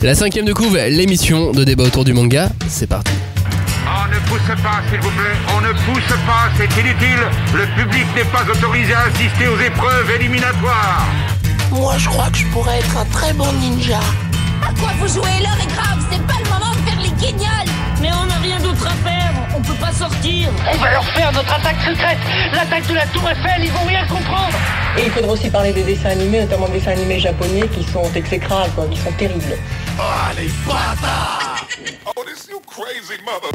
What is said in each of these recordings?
La 5ème de couve, l'émission de débat autour du manga, c'est parti. On ne pousse pas, s'il vous plaît, on ne pousse pas, c'est inutile. Le public n'est pas autorisé à assister aux épreuves éliminatoires. Moi, je crois que je pourrais être un très bon ninja. À quoi vous jouez? L'heure est grave, c'est pas le moment de faire les guignols. Mais on n'a rien d'autre à faire, on peut pas sortir. On va leur faire notre attaque secrète, l'attaque de la Tour Eiffel, ils vont rien comprendre. Et il faudra aussi parler des dessins animés, notamment des dessins animés japonais qui sont exécrables, quoi, qui sont terribles. Oh, les bâtards! Oh, this you crazy mother...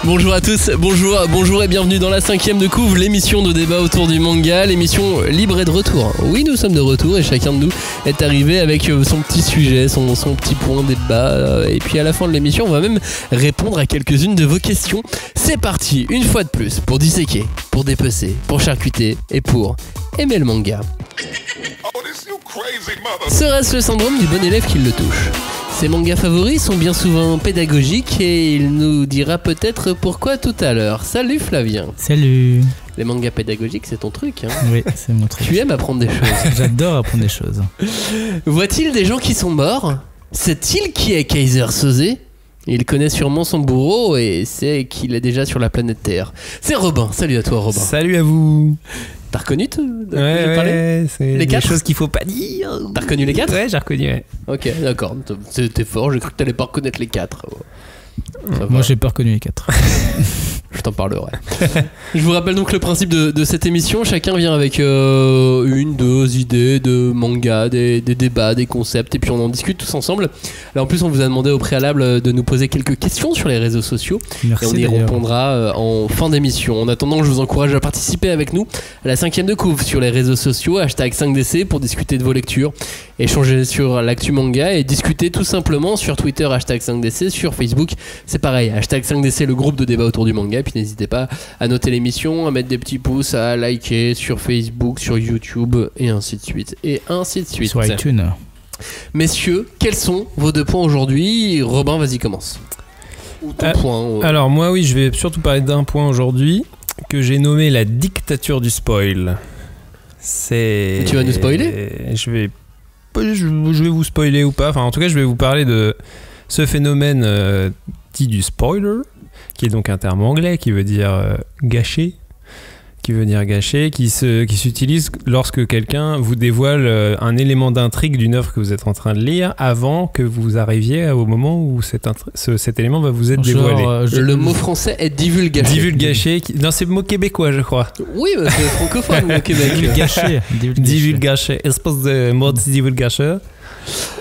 Bonjour à tous, bonjour et bienvenue dans la 5ème de couve, l'émission de débat autour du manga, l'émission libre et de retour. Oui, nous sommes de retour et chacun de nous est arrivé avec son petit sujet, son petit point débat. Et puis à la fin de l'émission, on va même répondre à quelques-unes de vos questions. C'est parti, une fois de plus, pour disséquer, pour dépecer, pour charcuter et pour aimer le manga. Serait-ce le syndrome du bon élève qui le touche ? Ses mangas favoris sont bien souvent pédagogiques et il nous dira peut-être pourquoi tout à l'heure. Salut Flavien. Salut. Les mangas pédagogiques, c'est ton truc, hein ? Oui, c'est mon truc. Tu aimes apprendre des choses. J'adore apprendre des choses. Voit-il des gens qui sont morts ? Sait-il qui est Kaiser Soze ? Il connaît sûrement son bourreau et sait qu'il est déjà sur la planète Terre. C'est Robin. Salut à toi, Robin. Salut à vous. T'as reconnu Ouais, c'est les des 4 choses qu'il faut pas dire. T'as reconnu les 4 Ouais, j'ai reconnu, ouais. Ok, d'accord. C'était fort, j'ai cru que t'allais pas reconnaître les 4. Moi, j'ai pas reconnu les 4. Je t'en parlerai. Je vous rappelle donc le principe de cette émission. Chacun vient avec une, deux idées de manga, des débats, des concepts, et puis on en discute tous ensemble. Là, en plus, on vous a demandé au préalable de nous poser quelques questions sur les réseaux sociaux. Merci, et on y répondra en fin d'émission. En attendant, je vous encourage à participer avec nous à la 5ème de couve sur les réseaux sociaux, #5DC pour discuter de vos lectures, échanger sur l'actu manga et discuter tout simplement sur Twitter #5DC, sur Facebook c'est pareil, #5DC le groupe de débat autour du manga. Et puis n'hésitez pas à noter l'émission, à mettre des petits pouces, à liker sur Facebook, sur YouTube et ainsi de suite. Et ainsi de suite. Sur iTunes. Messieurs, quels sont vos 2 points aujourd'hui ? Robin, vas-y, commence. Ou ton point. Alors moi, oui, je vais surtout parler d'un point aujourd'hui que j'ai nommé la dictature du spoil. C'est... Tu vas nous spoiler ? Je vais vous spoiler ou pas. Enfin, en tout cas, je vais vous parler de ce phénomène dit du spoiler, qui est donc un terme anglais qui veut dire gâcher, qui s'utilise lorsque quelqu'un vous dévoile un élément d'intrigue d'une œuvre que vous êtes en train de lire avant que vous arriviez au moment où cet élément va vous être dévoilé. Le mot français est divulgaché. Divulgaché. Non, c'est le mot québécois, je crois. Oui, c'est francophone, le Québec. Divulgaché. Espèce de mot divulgaché.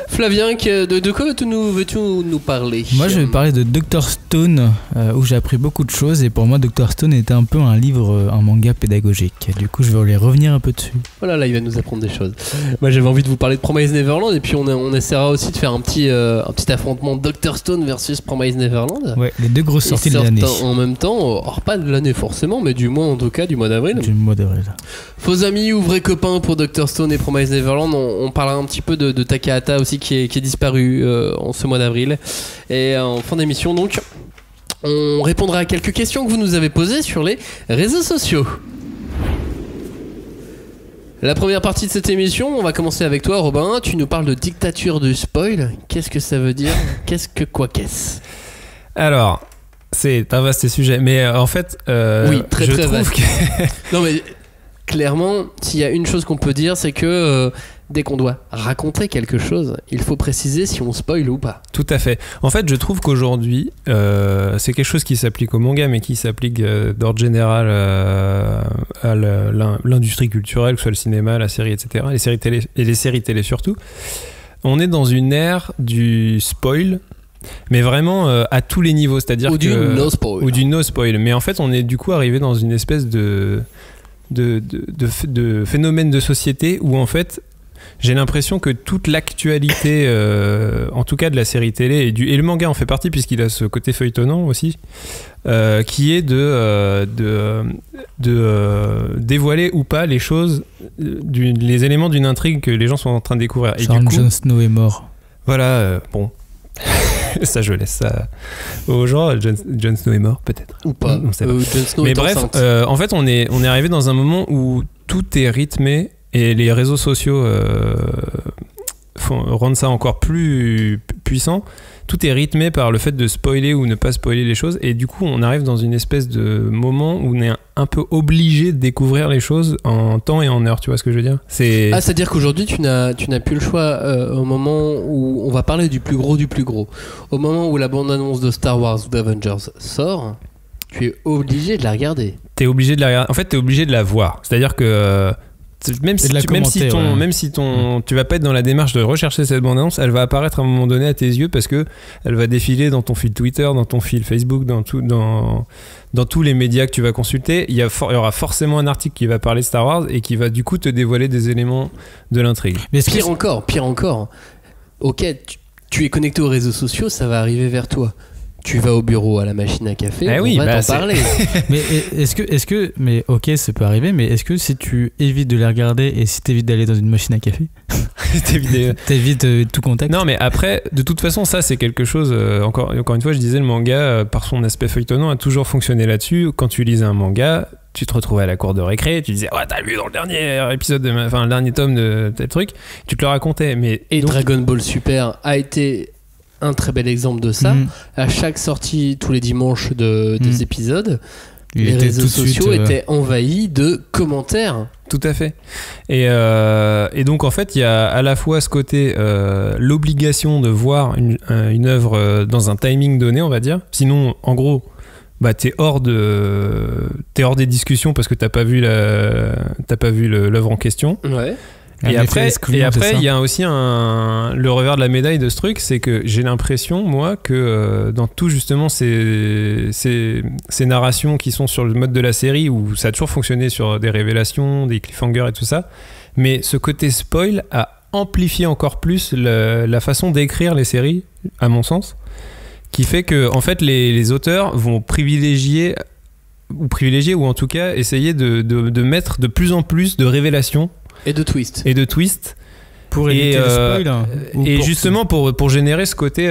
Flavien, de quoi veux-tu nous parler ? Moi, je vais parler de Dr Stone, où j'ai appris beaucoup de choses. Et pour moi, Dr Stone était un peu un livre, un manga pédagogique. Du coup, je vais revenir un peu dessus. Voilà, là, il va nous apprendre des choses. Moi, j'avais envie de vous parler de Promise Neverland. Et puis, on essaiera aussi de faire un petit affrontement Dr Stone versus Promise Neverland. Ouais, les 2 grosses sorties de l'année. En même temps, or pas de l'année forcément, mais du mois en tout cas, du mois d'avril. Du mois d'avril. Faux amis ou vrais copains pour Dr Stone et Promise Neverland. On parlera un petit peu de Takahata aussi qui est disparu en ce mois d'avril. Et en fin d'émission, donc, on répondra à quelques questions que vous nous avez posées sur les réseaux sociaux. La première partie de cette émission, on va commencer avec toi, Robin. Tu nous parles de dictature du spoil. Qu'est-ce que ça veut dire ? Qu'est-ce ? Alors, c'est un vaste sujet, mais en fait, oui, très je très trouve vaste. que... Non mais clairement, s'il y a une chose qu'on peut dire, c'est que dès qu'on doit raconter quelque chose, il faut préciser si on spoil ou pas. Tout à fait. En fait, je trouve qu'aujourd'hui, c'est quelque chose qui s'applique au manga, mais qui s'applique d'ordre général à l'industrie culturelle, que ce soit le cinéma, la série, etc. Les séries télé, et les séries télé surtout. On est dans une ère du spoil, mais vraiment à tous les niveaux. C'est-à-dire du no spoil. Ou du no spoil. Mais en fait, on est du coup arrivé dans une espèce de phénomène de société où en fait j'ai l'impression que toute l'actualité en tout cas de la série télé et le manga en fait partie puisqu'il a ce côté feuilletonnant aussi qui est de dévoiler ou pas les choses les éléments d'une intrigue que les gens sont en train de découvrir. Et du coup, Jon Snow est mort. Voilà, bon ça je laisse ça aux gens. Jon Snow est mort peut-être ou pas, on sait pas. Jon Snow mais est bref enceinte. En fait on est arrivé dans un moment où tout est rythmé Et les réseaux sociaux rendent ça encore plus puissant. Tout est rythmé par le fait de spoiler ou ne pas spoiler les choses, et du coup on arrive dans une espèce de moment où on est un peu obligé de découvrir les choses en temps et en heure, tu vois ce que je veux dire? C'est-à-dire qu'aujourd'hui tu n'as plus le choix au moment où on va parler du plus gros. Au moment où la bande-annonce de Star Wars ou d'Avengers sort, tu es obligé de la regarder. T'es obligé de la regarder. En fait, t'es obligé de la voir. C'est-à-dire que même si tu vas pas être dans la démarche de rechercher cette bande-annonce, elle va apparaître à un moment donné à tes yeux parce que elle va défiler dans ton fil Twitter, dans ton fil Facebook, dans tous les médias que tu vas consulter. Il y aura forcément un article qui va parler de Star Wars et qui va du coup te dévoiler des éléments de l'intrigue. Mais pire encore. Ok, tu es connecté aux réseaux sociaux, ça va arriver vers toi. Tu vas au bureau à la machine à café, on va t'en parler. Mais mais ok, ça peut arriver, mais est-ce que si tu évites de les regarder et si t'évites d'aller dans une machine à café, t'évites tout contact? Non, mais après, de toute façon, ça c'est quelque chose. Encore une fois, je disais, le manga, par son aspect feuilletonnant, a toujours fonctionné là-dessus. Quand tu lisais un manga, tu te retrouvais à la cour de récré, tu disais t'as lu dans le dernier épisode le dernier tome de tel truc, tu te le racontais. Et donc, Dragon Ball Super a été un très bel exemple de ça. À chaque sortie tous les dimanches des épisodes, les réseaux sociaux étaient envahis de commentaires. Tout à fait. Et donc en fait il y a à la fois ce côté l'obligation de voir une œuvre dans un timing donné, on va dire, sinon en gros t'es hors des discussions parce que t'as pas vu l'œuvre en question. Ouais. Et après, il y a aussi le revers de la médaille de ce truc, c'est que j'ai l'impression, moi, que dans tout justement ces narrations qui sont sur le mode de la série, où ça a toujours fonctionné sur des révélations, des cliffhangers et tout ça, mais ce côté spoil a amplifié encore plus la façon d'écrire les séries, à mon sens, qui fait que en fait les auteurs vont privilégier ou en tout cas essayer de mettre de plus en plus de révélations et de twist pour éviter le spoil et justement pour générer ce côté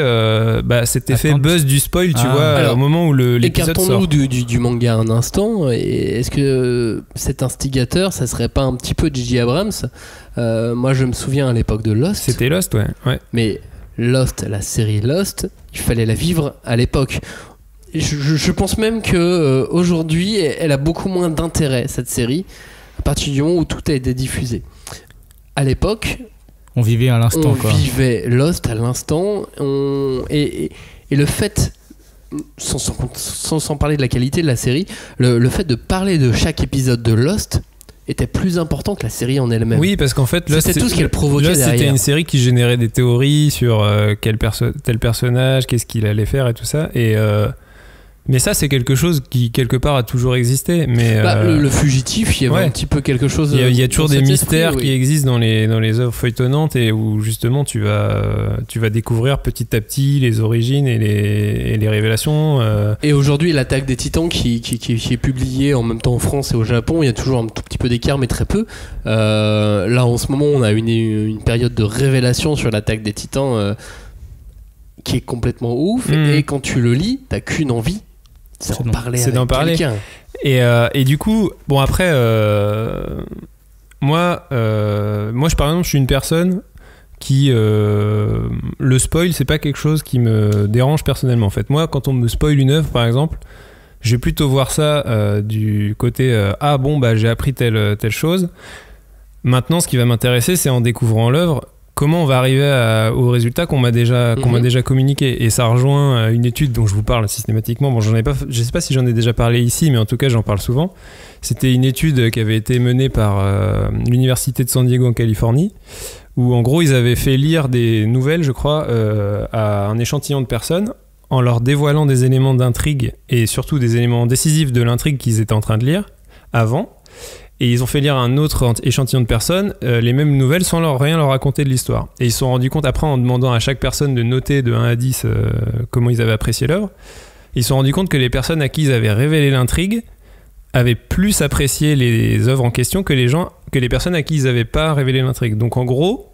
cet effet buzz du spoil, tu vois. Alors, au moment où l'épisode sort. Écartons-nous du manga un instant, et est-ce que cet instigateur ça serait pas un petit peu J.J. Abrams? Moi je me souviens à l'époque de Lost, c'était Lost, ouais. Mais Lost, la série Lost, il fallait la vivre à l'époque. Je pense même que aujourd'hui elle a beaucoup moins d'intérêt, cette série, à partir du moment où tout a été diffusé. À l'époque, on vivait à l'instant. On vivait Lost à l'instant. Et le fait, sans parler de la qualité de la série, le fait de parler de chaque épisode de Lost était plus important que la série en elle-même. Oui, parce qu'en fait, Lost, c'était tout ce qu'elle provoquait Lost, derrière. C'était une série qui générait des théories sur tel personnage, qu'est-ce qu'il allait faire et tout ça. Mais ça, c'est quelque chose qui, quelque part, a toujours existé. Mais, le fugitif, il y avait un petit peu quelque chose. Il y a toujours des mystères qui existent dans les œuvres feuilletonnantes, et où justement tu vas découvrir petit à petit les origines et les révélations. Et aujourd'hui, l'Attaque des Titans qui est publiée en même temps en France et au Japon, il y a toujours un tout petit peu d'écart, mais très peu. Là, en ce moment, on a une période de révélation sur l'Attaque des Titans qui est complètement ouf. Et quand tu le lis, t'as qu'une envie. C'est d'en parler. Quelqu'un. Et du coup, bon après, moi, par exemple, je suis une personne qui le spoil, c'est pas quelque chose qui me dérange personnellement. En fait, moi, quand on me spoil une œuvre, par exemple, je vais plutôt voir ça du côté j'ai appris telle chose. Maintenant, ce qui va m'intéresser, c'est en découvrant l'œuvre, comment on va arriver au résultat qu'on m'a déjà communiqué. Et ça rejoint une étude dont je vous parle systématiquement. Bon, je sais pas si j'en ai déjà parlé ici, mais en tout cas, j'en parle souvent. C'était une étude qui avait été menée par l'université de San Diego en Californie, où en gros, ils avaient fait lire des nouvelles, je crois, à un échantillon de personnes, en leur dévoilant des éléments d'intrigue et surtout des éléments décisifs de l'intrigue qu'ils étaient en train de lire avant. Et ils ont fait lire à un autre échantillon de personnes les mêmes nouvelles sans rien leur raconter de l'histoire. Et ils se sont rendus compte après, en demandant à chaque personne de noter de 1 à 10 comment ils avaient apprécié l'œuvre, ils se sont rendus compte que les personnes à qui ils avaient révélé l'intrigue avaient plus apprécié les œuvres en question que les personnes à qui ils n'avaient pas révélé l'intrigue. Donc en gros,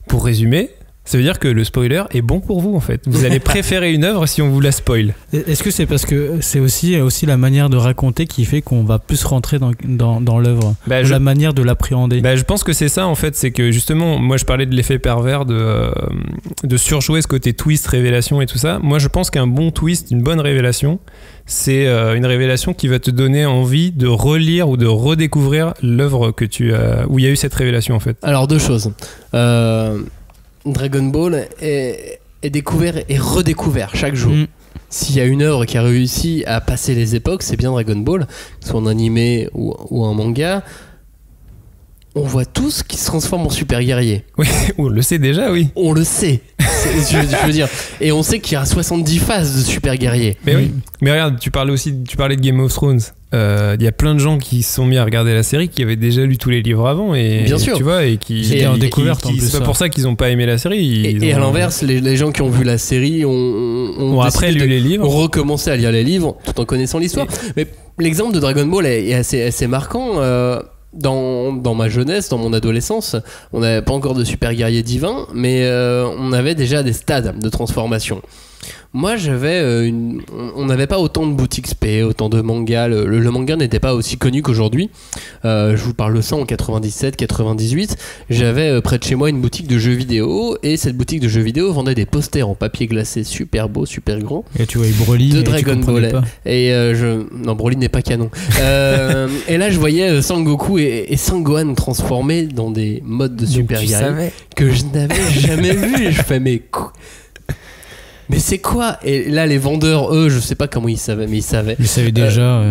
pour résumer, ça veut dire que le spoiler est bon pour vous en fait. Vous allez préférer une œuvre si on vous la spoil. Est-ce que c'est parce que c'est aussi la manière de raconter qui fait qu'on va plus rentrer dans l'œuvre, ou la manière de l'appréhender? Je pense que c'est ça en fait, c'est que justement, moi je parlais de l'effet pervers de surjouer ce côté twist, révélation et tout ça. Moi je pense qu'un bon twist, une bonne révélation, c'est une révélation qui va te donner envie de relire ou de redécouvrir l'œuvre que où il y a eu cette révélation en fait. Alors deux choses. Dragon Ball est découvert et redécouvert chaque jour. S'il y a une œuvre qui a réussi à passer les époques, c'est bien Dragon Ball, que ce soit en animé ou en manga. On voit tous qui se transforment en super guerriers. Oui, on le sait déjà, oui. On le sait. Je veux dire. Et on sait qu'il y a 70 phases de super guerriers. Mais oui. Mais regarde, tu parlais de Game of Thrones. Il y a plein de gens qui se sont mis à regarder la série qui avaient déjà lu tous les livres avant et bien sûr. Tu vois et qui étaient en découverte en plus. C'est pas pour ça qu'ils ont pas aimé la série. Et à l'inverse, les gens qui ont vu la série ont après lu les livres, ont recommencé à lire les livres tout en connaissant l'histoire. Mais l'exemple de Dragon Ball est assez marquant. Dans ma jeunesse, dans mon adolescence, on n'avait pas encore de super guerrier divin, mais on avait déjà des stades de transformation. Moi, on n'avait pas autant de boutiques spé, autant de mangas. Le manga n'était pas aussi connu qu'aujourd'hui. Je vous parle de ça en 97, 98. J'avais près de chez moi une boutique de jeux vidéo, et cette boutique de jeux vidéo vendait des posters en papier glacé super beaux, super grands. Et tu vois Broly de Dragon Ball. Et non, Broly n'est pas canon. Et là, je voyais Sangoku et Sangohan transformés dans des modes de super guerrier que je n'avais jamais vu. Et je fais mais c'est quoi? Et là, les vendeurs, eux, je sais pas comment ils savaient, mais ils savaient. Ils savaient déjà.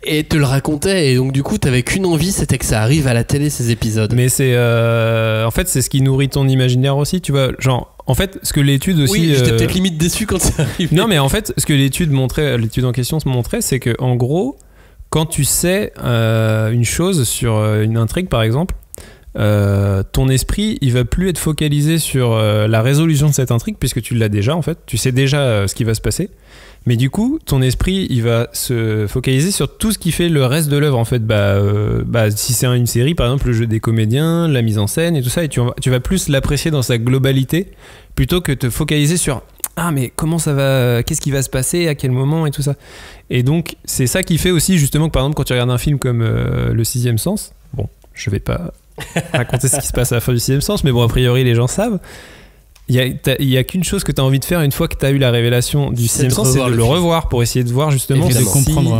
Et te le racontaient, et donc du coup, t'avais qu'une envie, c'était que ça arrive à la télé, ces épisodes. Mais c'est, en fait, c'est ce qui nourrit ton imaginaire aussi, tu vois. Genre, en fait, ce que l'étude aussi. Oui, j'étais peut-être limite déçu quand ça arrive. Non, mais en fait, ce que l'étude en question se montrait, c'est que en gros, quand tu sais une chose sur une intrigue, par exemple. Ton esprit il va plus être focalisé sur la résolution de cette intrigue puisque tu l'as déjà en fait, tu sais déjà ce qui va se passer, mais du coup ton esprit il va se focaliser sur tout ce qui fait le reste de l'œuvre en fait. Si c'est une série par exemple, le jeu des comédiens, la mise en scène et tout ça, et tu vas plus l'apprécier dans sa globalité plutôt que te focaliser sur mais comment ça va, qu'est-ce qui va se passer, à quel moment et tout ça. Et donc c'est ça qui fait aussi justement que par exemple quand tu regardes un film comme Le Sixième Sens, bon je vais pas raconter ce qui se passe à la fin du Sixième Sens, mais bon a priori les gens savent, il y a qu'une chose que tu as envie de faire une fois que tu as eu la révélation du Sixième Sens, c'est de le revoir pour essayer de voir justement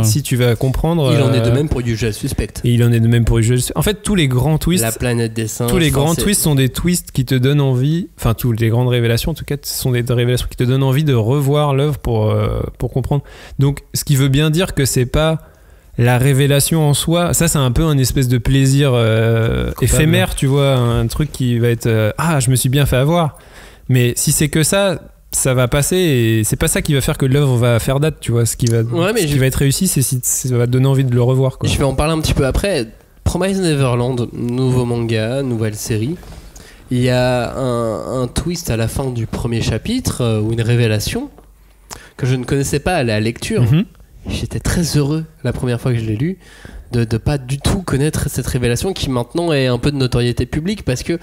si tu vas comprendre. Il en est de même pour Usual Suspect. Et il en est de même pour Usual Suspect. En fait, tous les grands twists, la planète des singes, tous les grands twists sont des twists qui te donnent envie, enfin toutes les grandes révélations en tout cas sont des révélations qui te donnent envie de revoir l'œuvre pour comprendre. Donc ce qui veut bien dire que c'est pas la révélation en soi, ça c'est un peu un espèce de plaisir éphémère, tu vois, un truc qui va être je me suis bien fait avoir. Mais si c'est que ça va passer, et c'est pas ça qui va faire que l'œuvre va faire date, tu vois. Ce qui va être réussi, c'est si ça va te donner envie de le revoir, quoi. Je vais en parler un petit peu après. Promise Neverland, nouveau manga, nouvelle série. Il y a un twist à la fin du premier chapitre, ou une révélation que je ne connaissais pas à la lecture. J'étais très heureux la première fois que je l'ai lu de pas du tout connaître cette révélation qui maintenant est un peu de notoriété publique parce que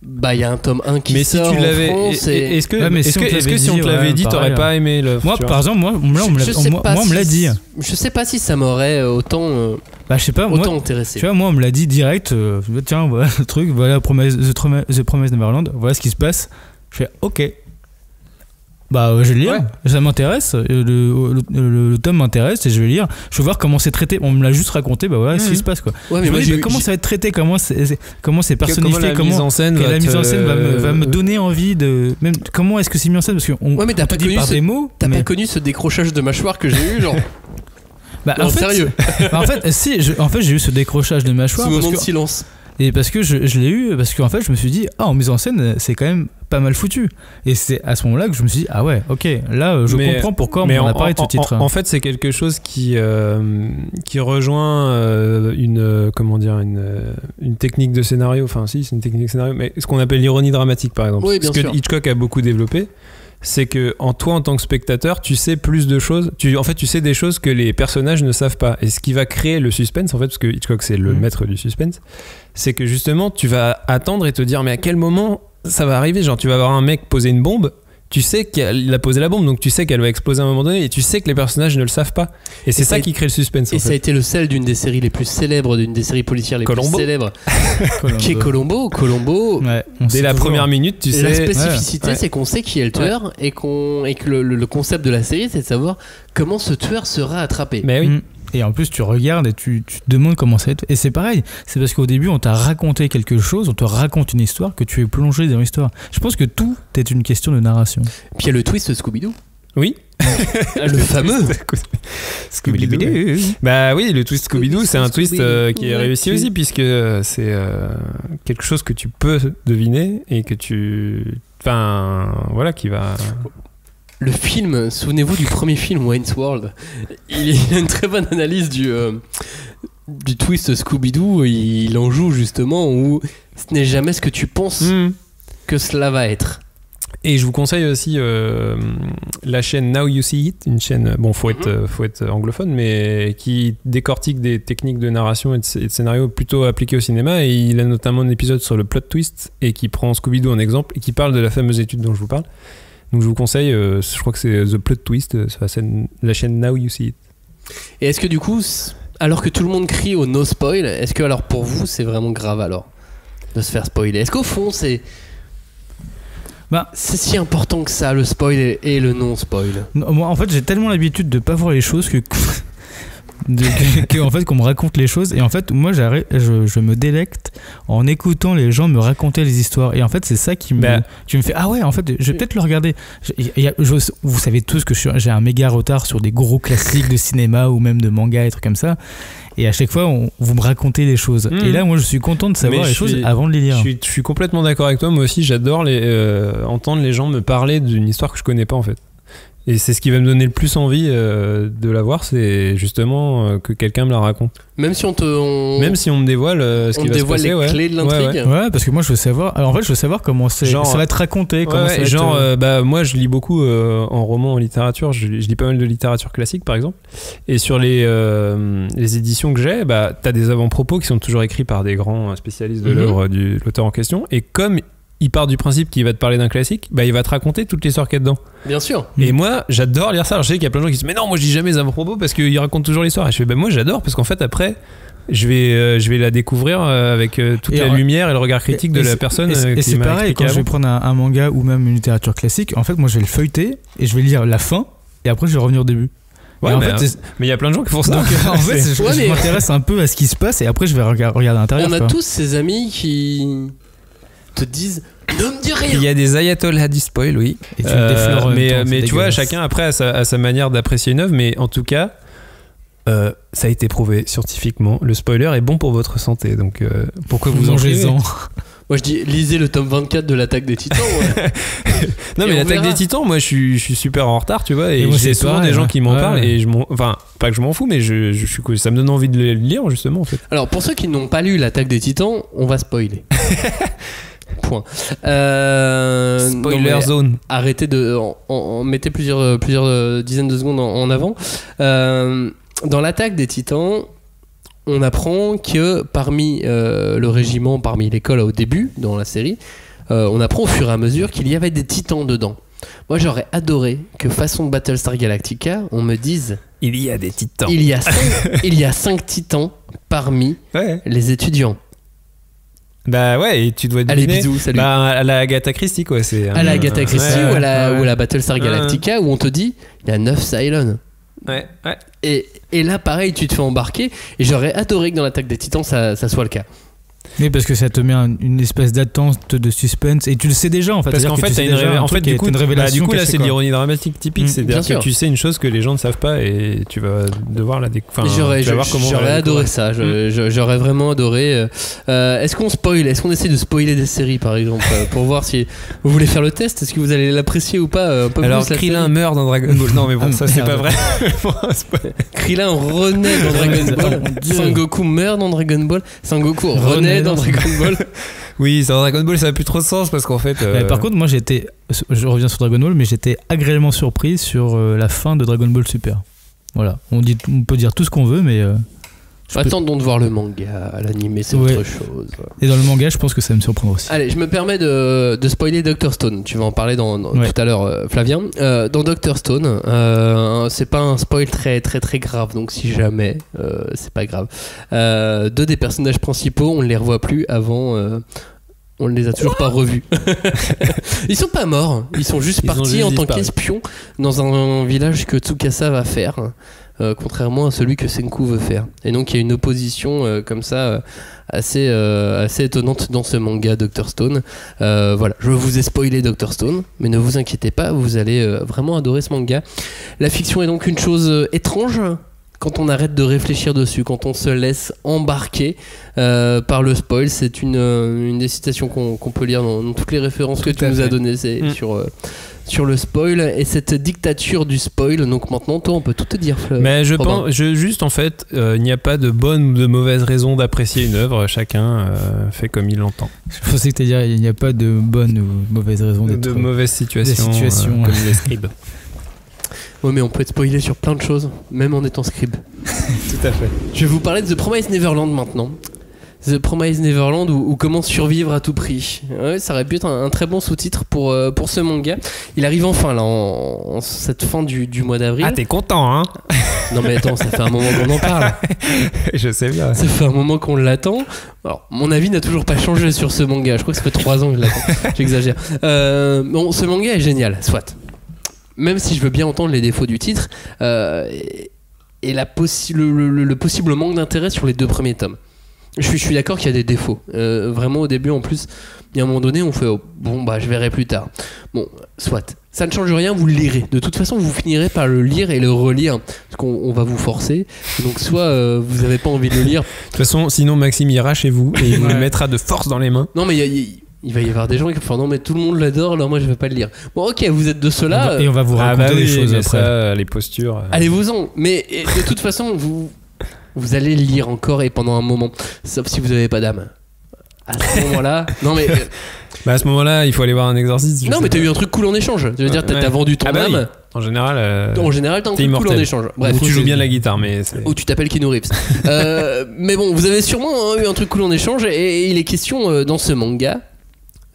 il y a un tome 1 qui sort en France. Est-ce que si on te l'avait dit, t'aurais pas aimé l'œuvre? Moi par exemple, on me l'a dit. Je sais pas si ça m'aurait autant je sais pas, autant intéressé. Tu vois, moi on me l'a dit direct, tiens voilà le truc, voilà The Promise Neverland, voilà ce qui se passe. Je fais ok. Je vais lire, ça m'intéresse, le tome m'intéresse et je vais lire, je veux voir comment c'est traité. On me l'a juste raconté, ce qui se passe quoi. Comment ça va être traité, comment c'est personnifié, comment la mise en scène va me donner envie de. Même comment est-ce que c'est mis en scène, parce qu'on t'as pas connu des mots. T'as pas connu ce décrochage de mâchoire que j'ai eu, genre. En fait, sérieux. En fait, j'ai eu ce décrochage de mâchoire. Ce moment de silence. Et parce que je l'ai eu, parce qu'en fait je me suis dit en mise en scène c'est quand même pas mal foutu, et c'est à ce moment là que je me suis dit ok, là je comprends pourquoi on a parlé de ce titre. En fait c'est quelque chose qui rejoint une technique de scénario, enfin si c'est une technique de scénario, mais ce qu'on appelle l'ironie dramatique par exemple, ce que Hitchcock a beaucoup développé, c'est que toi en tant que spectateur tu sais plus de choses, tu sais des choses que les personnages ne savent pas, et ce qui va créer le suspense en fait, parce que Hitchcock c'est le maître du suspense, c'est que justement tu vas attendre et te dire mais à quel moment ça va arriver. Genre, tu vas avoir un mec poser une bombe. Tu sais qu'il a posé la bombe, donc tu sais qu'elle va exploser à un moment donné, et tu sais que les personnages ne le savent pas. Et c'est ça qui crée le suspense. Et ça a été le sel d'une des séries les plus célèbres, d'une des séries policières les plus célèbres, qui est Columbo. Ouais, dès la première minute, tu sais. La spécificité, c'est qu'on sait qui est le tueur, et que le concept de la série, c'est de savoir comment ce tueur sera attrapé. Mais oui. Et en plus, tu regardes et tu te demandes comment ça va être. Et c'est pareil, c'est parce qu'au début, on t'a raconté quelque chose, on te raconte une histoire, que tu es plongé dans l'histoire. Je pense que tout est une question de narration. Puis il y a le twist Scooby-Doo. Oui. Le fameux Scooby-Doo. Bah oui, le twist Scooby-Doo, c'est un twist qui est réussi aussi, puisque c'est quelque chose que tu peux deviner et que enfin, voilà, qui va... Le film, souvenez-vous du premier film Wayne's World, il y a une très bonne analyse du twist Scooby-Doo, il en joue justement où ce n'est jamais ce que tu penses que cela va être. Et je vous conseille aussi la chaîne Now You See It, une chaîne, bon, faut être anglophone, mais qui décortique des techniques de narration et de scénario plutôt appliquées au cinéma. Et il a notamment un épisode sur le plot twist et qui prend Scooby-Doo en exemple et qui parle de la fameuse étude dont je vous parle. Donc je vous conseille, je crois que c'est The Plot Twist sur la chaîne Now You See It. Et est-ce que du coup, alors que tout le monde crie au no spoil, est-ce que alors pour vous c'est vraiment grave alors de se faire spoiler? Est-ce qu'au fond c'est si important que ça, le spoil et le non spoil? Moi en fait j'ai tellement l'habitude de pas voir les choses que en fait qu'on me raconte les choses, et en fait moi je me délecte en écoutant les gens me raconter les histoires, et en fait c'est ça qui me fait ah ouais, en fait je vais peut-être le regarder. Vous savez tous que j'ai un méga retard sur des gros classiques de cinéma ou même de manga et trucs comme ça, et à chaque fois vous me racontez les choses, et là moi je suis content de savoir les choses avant de les lire. Je suis complètement d'accord avec toi, moi aussi j'adore entendre les gens me parler d'une histoire que je connais pas en fait. Et c'est ce qui va me donner le plus envie de la voir, c'est justement que quelqu'un me la raconte. Même si on me dévoile ce qui va se passer, les clés de l'intrigue. Ouais, parce que moi je veux savoir. Alors en fait, je veux savoir comment ça va être raconté. Comment ça va être... moi je lis beaucoup en roman, en littérature. Je lis pas mal de littérature classique, par exemple. Et sur les éditions que j'ai, t'as des avant-propos qui sont toujours écrits par des grands spécialistes de l'œuvre de l'auteur en question. Et comme il part du principe qu'il va te parler d'un classique, il va te raconter toute l'histoire qu'il y a dedans. Bien sûr. Et moi, j'adore lire ça. Alors, je sais qu'il y a plein de gens qui se disent mais non, moi je lis jamais les avant-propos parce qu'il raconte toujours l'histoire. Et je fais moi j'adore parce qu'en fait après je vais la découvrir avec toute la lumière et le regard critique de la personne. Et c'est pareil quand je vais prendre un manga ou même une littérature classique. En fait, moi je vais le feuilleter et je vais lire la fin et après je vais revenir au début. Ouais, mais il y a plein de gens qui font ça. Donc, en fait, je m'intéresse un peu à ce qui se passe et après je vais regarder à l'intérieur. On a tous ces amis qui te disent ne me dis rien. Il y a des ayatollahs du spoil, oui. Et tu me déflores mais tu vois, chacun après a sa manière d'apprécier une œuvre, mais en tout cas, ça a été prouvé scientifiquement. Le spoiler est bon pour votre santé, donc pourquoi vous en privez ? Moi je dis lisez le tome 24 de l'Attaque des Titans. Non, mais l'Attaque des Titans, moi je suis super en retard, tu vois, et j'ai souvent des gens qui m'en parlent, et enfin pas que je m'en fous, mais ça me donne envie de le lire justement en fait. Alors pour ceux qui n'ont pas lu l'Attaque des Titans, on va spoiler. Point. Spoiler zone. Arrêtez mettez plusieurs dizaines de secondes en avant. Dans l'Attaque des Titans, on apprend que parmi le régiment, parmi l'école au début dans la série, on apprend au fur et à mesure qu'il y avait des titans dedans. Moi j'aurais adoré que façon Battlestar Galactica, on me dise il y a des titans. Il y a 5 titans parmi les étudiants. Bah ouais, et tu dois deviner. Allez, bisous, salut. À la Agatha Christie, quoi. À la Agatha Christie ou à la Battlestar Galactica, où on te dit il y a 9 Cylons. Ouais. Et là, pareil, tu te fais embarquer. Et j'aurais adoré que dans l'Attaque des Titans, ça soit le cas. Oui, parce que ça te met une espèce d'attente, de suspense, et tu le sais déjà en fait. Parce qu'en fait, t'as une révélation. Du coup, là, c'est de l'ironie dramatique typique. C'est-à-dire que tu sais une chose que les gens ne savent pas et tu vas devoir la découvrir. J'aurais adoré ça. J'aurais vraiment adoré. Est-ce qu'on spoil ? Est-ce qu'on essaie de spoiler des séries par exemple pour voir si vous voulez faire le test ? Est-ce que vous allez l'apprécier ou pas ? Alors, Krillin meurt dans Dragon Ball. Non, mais bon, ça, c'est pas vrai. Krillin renaît dans Dragon Ball. Sangoku meurt dans Dragon Ball. Sangoku renaît dans Dragon Ball. Oui, dans Dragon Ball ça n'a plus trop de sens parce qu'en fait par contre moi je reviens sur Dragon Ball, mais j'étais agréablement surpris sur la fin de Dragon Ball Super. Voilà, on peut dire tout ce qu'on veut, mais Attendons de voir le manga, l'animé c'est autre chose. Et dans le manga, je pense que ça va me surprendre aussi. Allez, je me permets de spoiler Dr Stone. Tu vas en parler tout à l'heure, Flavien. Dans Dr Stone, c'est pas un spoil très très très grave, donc si jamais, c'est pas grave. Deux des personnages principaux, on ne les revoit plus avant. On ne les a toujours pas revus. Ils sont pas morts, ils sont juste partis en tant qu'espions dans un village que Tsukasa va faire. Contrairement à celui que Senku veut faire. Et donc il y a une opposition comme ça assez étonnante dans ce manga Dr Stone. Voilà, je vous ai spoilé Dr Stone, mais ne vous inquiétez pas, vous allez vraiment adorer ce manga. La fiction est donc une chose étrange quand on arrête de réfléchir dessus, quand on se laisse embarquer par le spoil. C'est une des citations qu'on peut lire dans toutes les références que tu nous as données, c'est sur le spoil et cette dictature du spoil. Donc maintenant, toi, on peut tout te dire. Mais je pense, juste en fait, il n'y a pas de bonne ou de mauvaise raison d'apprécier une œuvre. Chacun fait comme il l'entend. Je pensais que tu allais dire il n'y a pas de bonne ou mauvaise raison d'être. De mauvaises situations. Comme les scribes. Ouais, mais on peut être spoilé sur plein de choses, même en étant scribe. Tout à fait. Je vais vous parler de The Promised Neverland maintenant. The Promised Neverland ou comment survivre à tout prix. Ouais, ça aurait pu être un très bon sous-titre pour ce manga. Il arrive enfin là en cette fin du mois d'avril. Ah, t'es content, hein? Non mais attends, ça fait un moment qu'on en parle. Je sais bien. Ça fait un moment qu'on l'attend. Alors, mon avis n'a toujours pas changé sur ce manga. Je crois que ça fait 3 ans que je l'attends. J'exagère. Bon, ce manga est génial, soit. Même si je veux bien entendre les défauts du titre et le possible manque d'intérêt sur les 2 premiers tomes. Je suis d'accord qu'il y a des défauts. Vraiment au début en plus, il y a un moment donné on fait je verrai plus tard. Bon, soit. Ça ne change rien, vous le lirez. De toute façon, vous finirez par le lire et le relire. Parce qu'on va vous forcer. Donc soit vous n'avez pas envie de le lire. De toute façon, sinon Maxime ira chez vous et il vous le mettra de force dans les mains. Non mais il va y avoir des gens qui vont faire non mais tout le monde l'adore, alors moi je vais pas le lire. Bon ok, vous êtes de ceux-là. Et on va vous raconter des choses après. Ça, les postures. Allez-vous-en. Mais de toute façon, vous allez le lire encore et pendant un moment. Sauf si vous n'avez pas d'âme. À ce moment-là... Non mais... à ce moment-là, il faut aller voir un exorciste. Non mais t'as eu un truc cool en échange. Je veux dire, t'as vendu ton âme. Oui. En général, t'as un truc cool en échange. Bref, ou tu joues bien la guitare, mais ou tu t'appelles Keanu Reeves. Mais bon, vous avez sûrement eu un truc cool en échange et il est question dans ce manga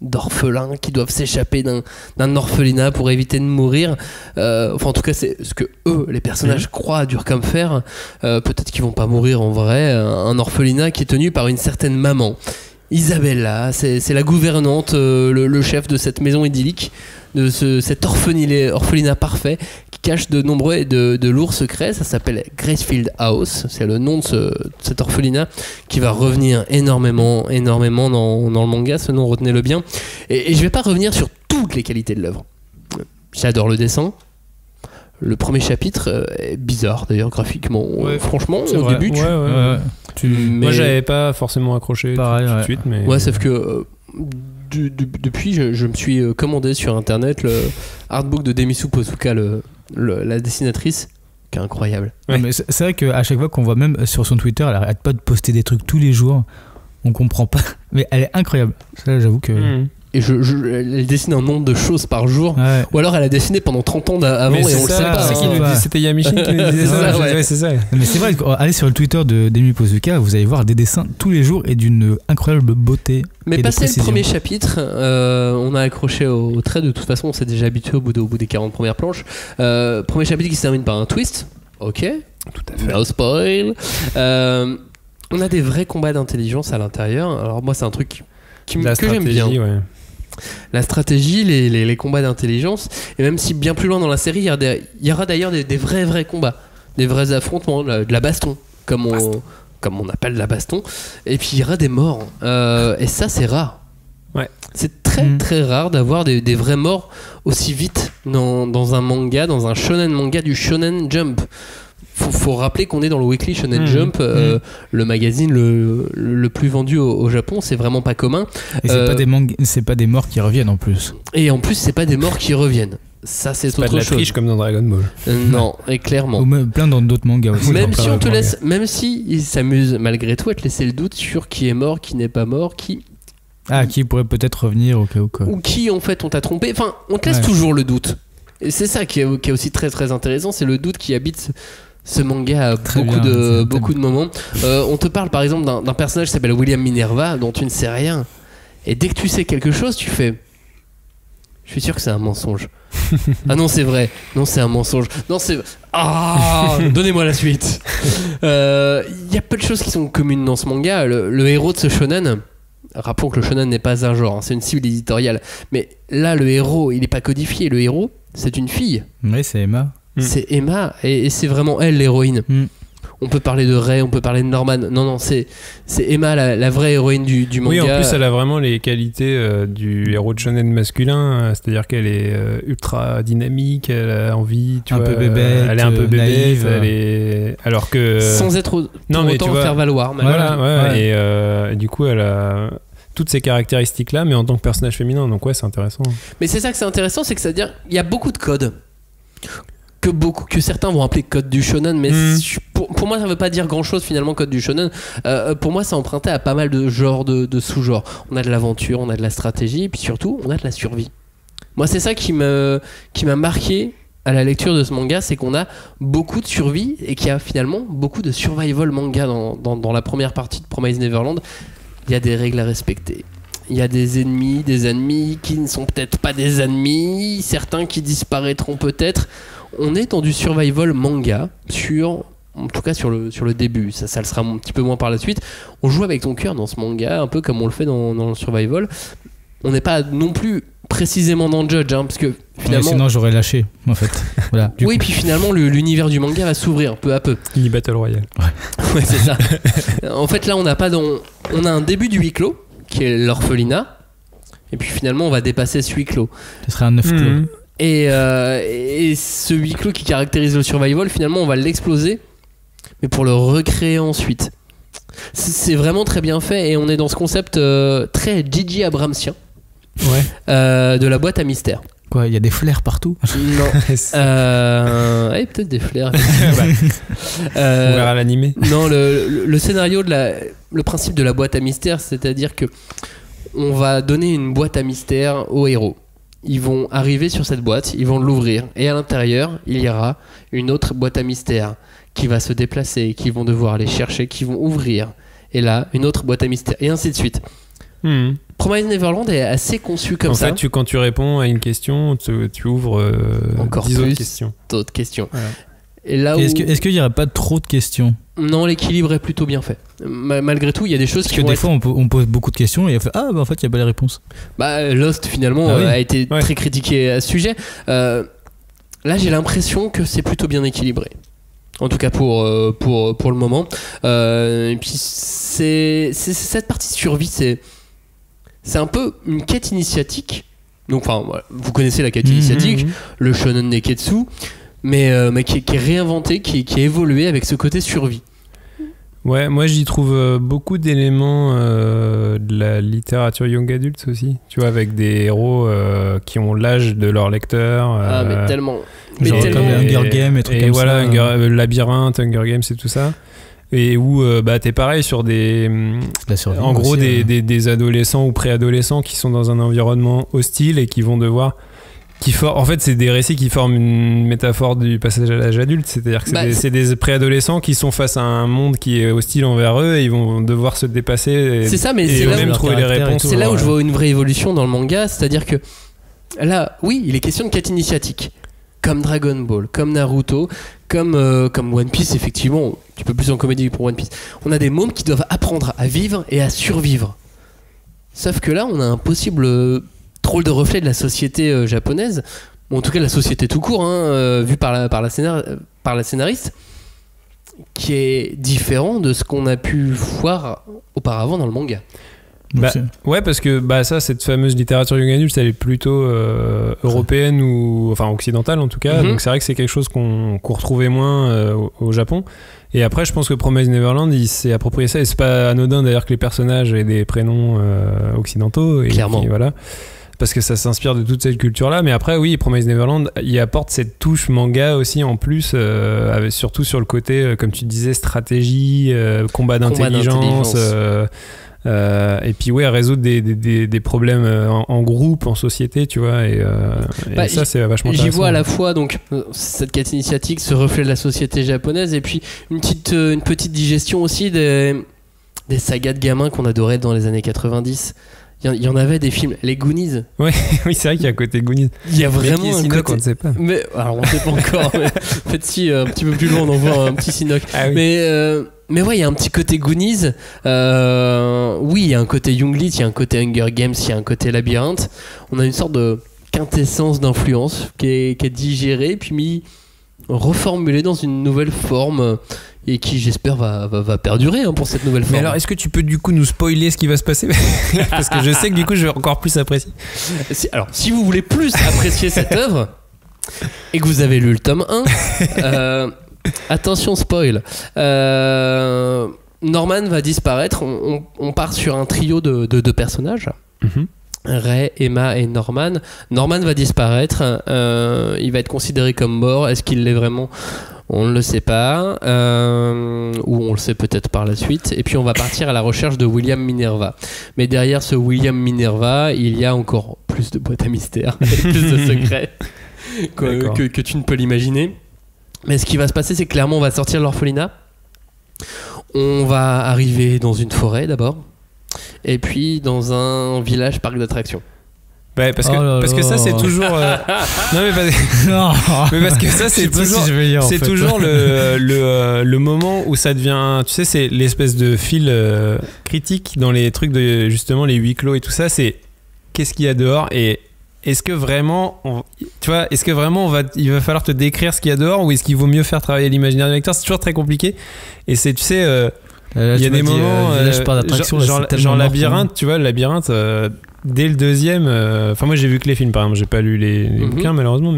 d'orphelins qui doivent s'échapper d'un orphelinat pour éviter de mourir. Enfin, en tout cas, c'est ce que eux, les personnages, croient dur comme fer. Peut-être qu'ils vont pas mourir en vrai. Un orphelinat qui est tenu par une certaine maman. Isabella, c'est la gouvernante, le chef de cette maison idyllique, de cet orphelinat parfait qui cache de nombreux et de lourds secrets. Ça s'appelle Gracefield House, c'est le nom de cet orphelinat qui va revenir énormément dans le manga, ce nom, retenez-le bien. Et je vais pas revenir sur toutes les qualités de l'œuvre. J'adore le dessin. Le premier chapitre est bizarre d'ailleurs graphiquement. Franchement, au début, moi j'avais pas forcément accroché tout de suite, mais ouais, sauf que depuis je me suis commandé sur internet le artbook de Demisu Posuka, la dessinatrice, qui est incroyable. Ouais. Mais c'est vrai qu'à chaque fois qu'on voit, même sur son Twitter, elle arrête pas de poster des trucs tous les jours. On comprend pas, mais elle est incroyable. Ça, j'avoue que. Et elle dessine un nombre de choses par jour, ou alors elle a dessiné pendant 30 ans avant et on le sait pas. C'était Yamishin qui nous disait ça. Ouais, c'est ça. Mais c'est vrai, allez sur le Twitter de Demi Posuka, vous allez voir des dessins tous les jours et d'une incroyable beauté. Mais passé le premier chapitre, on a accroché au trait. De toute façon, on s'est déjà habitué au bout des 40 premières planches. Premier chapitre qui se termine par un twist. Ok, tout à fait. No spoil. On a des vrais combats d'intelligence à l'intérieur. Alors moi, c'est un truc que j'aime bien. Ouais. La stratégie, les combats d'intelligence, et même si bien plus loin dans la série, il y aura d'ailleurs des vrais combats, des vrais affrontements, de la baston, comme on appelle la baston, et puis il y aura des morts, et ça c'est rare. Ouais. C'est très rare d'avoir des vrais morts aussi vite dans un manga, dans un shonen manga du Shonen Jump. Faut rappeler qu'on est dans le Weekly Shonen Jump, le magazine le plus vendu au Japon. C'est vraiment pas commun. Et c'est pas des morts qui reviennent en plus. Et en plus, c'est pas des morts qui reviennent. Ça, c'est autre chose. C'est pas de la triche comme dans Dragon Ball. Non, et clairement. Ou même plein d'autres mangas aussi. Même si ils s'amusent malgré tout à te laisser le doute sur qui est mort, qui n'est pas mort, qui pourrait peut-être revenir au cas où. Ou qui en fait on t'a trompé. Enfin, on te laisse toujours le doute. Et c'est ça qui est aussi très très intéressant, c'est le doute qui habite Ce manga a Très beaucoup bien, de c'est beaucoup de moments. On te parle par exemple d'un personnage qui s'appelle William Minerva dont tu ne sais rien. Et dès que tu sais quelque chose, tu fais. Je suis sûr que c'est un mensonge. Ah non, c'est vrai. Non, c'est un mensonge. Non, c'est. Ah, donnez-moi la suite. Il y a peu de choses qui sont communes dans ce manga. Le héros de ce shonen. Rappelons que le shonen n'est pas un genre, hein, c'est une cible éditoriale. Mais là, le héros, il n'est pas codifié. Le héros, c'est une fille. Oui, c'est Emma. C'est Emma et c'est vraiment elle l'héroïne. On peut parler de Rei, on peut parler de Norman. Non, c'est Emma la vraie héroïne du manga. Oui, en plus, elle a vraiment les qualités du héros de shonen masculin, c'est-à-dire qu'elle est ultra dynamique, elle a envie, tu vois, peu bébête, elle est un peu bébête, naïve. elle est... alors que sans être pour mais autant tu vois, faire valoir. Voilà, Ouais. Et du coup, elle a toutes ces caractéristiques-là, mais en tant que personnage féminin, donc ouais, c'est intéressant. Mais c'est ça que c'est intéressant, c'est que ça veut dire il y a beaucoup de codes que certains vont appeler code du shonen, mais pour moi ça veut pas dire grand chose finalement, code du shonen. Pour moi c'est emprunté à pas mal de genres, de sous-genres. On a de l'aventure, on a de la stratégie, et puis surtout on a de la survie. Moi c'est ça qui m'a marqué à la lecture de ce manga, c'est qu'on a beaucoup de survie et qu'il y a finalement beaucoup de survival manga dans la première partie de Promised Neverland. Il y a des règles à respecter. Il y a des ennemis qui ne sont peut-être pas des ennemis, certains qui disparaîtront peut-être. On est dans du survival manga, en tout cas sur le début. Ça le sera un petit peu moins par la suite. On joue avec ton cœur dans ce manga, un peu comme on le fait dans le survival. On n'est pas non plus précisément dans Judge, hein, parce que finalement... Ouais, sinon j'aurais lâché, en fait. Voilà, oui, puis finalement l'univers du manga va s'ouvrir peu à peu. Mini Battle Royale. Ouais, c'est ça. En fait là on a un début du huis clos, qui est l'orphelinat, et puis finalement on va dépasser ce huis clos. Ce serait un 9 clos. Et ce huis clos qui caractérise le survival, finalement on va l'exploser, mais pour le recréer ensuite. C'est vraiment très bien fait, et on est dans ce concept très J.J. Abramsien de la boîte à mystère. Quoi, il y a des flares partout? Non. Peut-être des flares. On verra l'animé. Non, le scénario le principe de la boîte à mystère, c'est-à-dire que on va donner une boîte à mystère aux héros. Ils vont arriver sur cette boîte, ils vont l'ouvrir, et à l'intérieur, il y aura une autre boîte à mystère qui va se déplacer, qu'ils vont devoir aller chercher, qui vont ouvrir, et là, une autre boîte à mystère, et ainsi de suite. Promised Neverland est assez conçu comme ça. En fait, quand tu réponds à une question, tu ouvres encore 10 plus autres questions. D'autres questions. Voilà. Et là Est-ce qu'il n'y aurait pas trop de questions? Non, l'équilibre est plutôt bien fait. Malgré tout, il y a des choses Parce que des fois on pose beaucoup de questions et on fait en fait il n'y a pas les réponses. Lost finalement a été très critiqué à ce sujet. Là j'ai l'impression que c'est plutôt bien équilibré. En tout cas pour le moment. Et puis c'est cette partie de survie, c'est un peu une quête initiatique. Donc vous connaissez la quête initiatique, le shonen neketsu. Mais qui est réinventé, qui est évolué avec ce côté survie. Ouais, moi j'y trouve beaucoup d'éléments de la littérature young adult aussi, tu vois, avec des héros qui ont l'âge de leur lecteur. Mais tellement. Genre comme Hunger Games et trucs comme ça. Et voilà, Labyrinthe, Hunger Games et tout ça. Et où t'es pareil sur des en gros aussi, des adolescents ou préadolescents qui sont dans un environnement hostile et qui vont devoir en fait c'est des récits qui forment une métaphore du passage à l'âge adulte, c'est-à-dire que c'est des préadolescents qui sont face à un monde qui est hostile envers eux et ils vont devoir se dépasser c'est ça, mais et c'est là même trouver les réponses. C'est là où je vois une vraie évolution dans le manga, c'est-à-dire que là oui il est question de quête initiatique comme Dragon Ball, comme Naruto, comme One Piece. Effectivement un petit peu plus en comédie pour One Piece, on a des mômes qui doivent apprendre à vivre et à survivre, sauf que là on a un possible drôle de reflet de la société japonaise, ou en tout cas la société tout court, vue par la scénariste, qui est différent de ce qu'on a pu voir auparavant dans le manga. Ouais, parce que ça, cette fameuse littérature young adult, elle est plutôt européenne ou enfin occidentale en tout cas, donc c'est vrai que c'est quelque chose qu'on retrouvait moins au Japon. Et après, je pense que Promised Neverland, il s'est approprié ça, et c'est pas anodin d'ailleurs que les personnages aient des prénoms occidentaux. Et clairement. Puis, voilà. Parce que ça s'inspire de toute cette culture-là. Mais après, oui, Promised Neverland, il apporte cette touche manga aussi en plus, surtout sur le côté, comme tu disais, stratégie, combat d'intelligence. Et puis résoudre des problèmes en groupe, en société, tu vois, et ça c'est vachement intéressant. J'y vois à la fois donc cette quête initiatique, ce reflet de la société japonaise, et puis une petite digestion aussi des sagas de gamins qu'on adorait dans les années 90. Il y en avait des films, les Goonies. Ouais, oui, c'est vrai qu'il y a un côté Goonies. Il y a vraiment un côté. On ne sait pas. Mais alors on ne sait pas encore. Mais en fait, si un petit peu plus loin, on en voit un petit Sinoc. Ah, oui. Mais ouais, il y a un petit côté Goonies. Oui, il y a un côté Younglit, il y a un côté Hunger Games, il y a un côté Labyrinthe. On a une sorte de quintessence d'influence qui est digérée, puis reformulée dans une nouvelle forme. Et qui j'espère va perdurer pour cette nouvelle forme. Mais alors est-ce que tu peux du coup nous spoiler ce qui va se passer? Parce que je sais que du coup je vais encore plus apprécier. Alors si vous voulez plus apprécier cette œuvre et que vous avez lu le tome 1, attention spoil, Norman va disparaître. On part sur un trio de deux personnages. Ray, Emma et Norman. Norman va disparaître, il va être considéré comme mort. Est-ce qu'il l'est vraiment? On ne le sait pas, ou on le sait peut-être par la suite. Et puis on va partir à la recherche de William Minerva. Mais derrière ce William Minerva, il y a encore plus de boîtes à mystères, plus de secrets que tu ne peux l'imaginer. Mais ce qui va se passer, c'est que clairement on va sortir de l'orphelinat. On va arriver dans une forêt d'abord, et puis dans un village parc d'attractions. Ouais, parce que ça c'est toujours non mais parce que ça c'est toujours toujours le moment où ça devient, tu sais, c'est l'espèce de fil critique dans les trucs de justement les huis clos et tout ça, c'est qu'est-ce qu'il y a dehors et est-ce que vraiment il va falloir te décrire ce qu'il y a dehors, ou est-ce qu'il vaut mieux faire travailler l'imaginaire du lecteur? C'est toujours très compliqué, et c'est, tu sais, il y a des moments genre labyrinthe, tu vois, le labyrinthe dès le deuxième, enfin moi j'ai vu que les films par exemple, j'ai pas lu les bouquins malheureusement,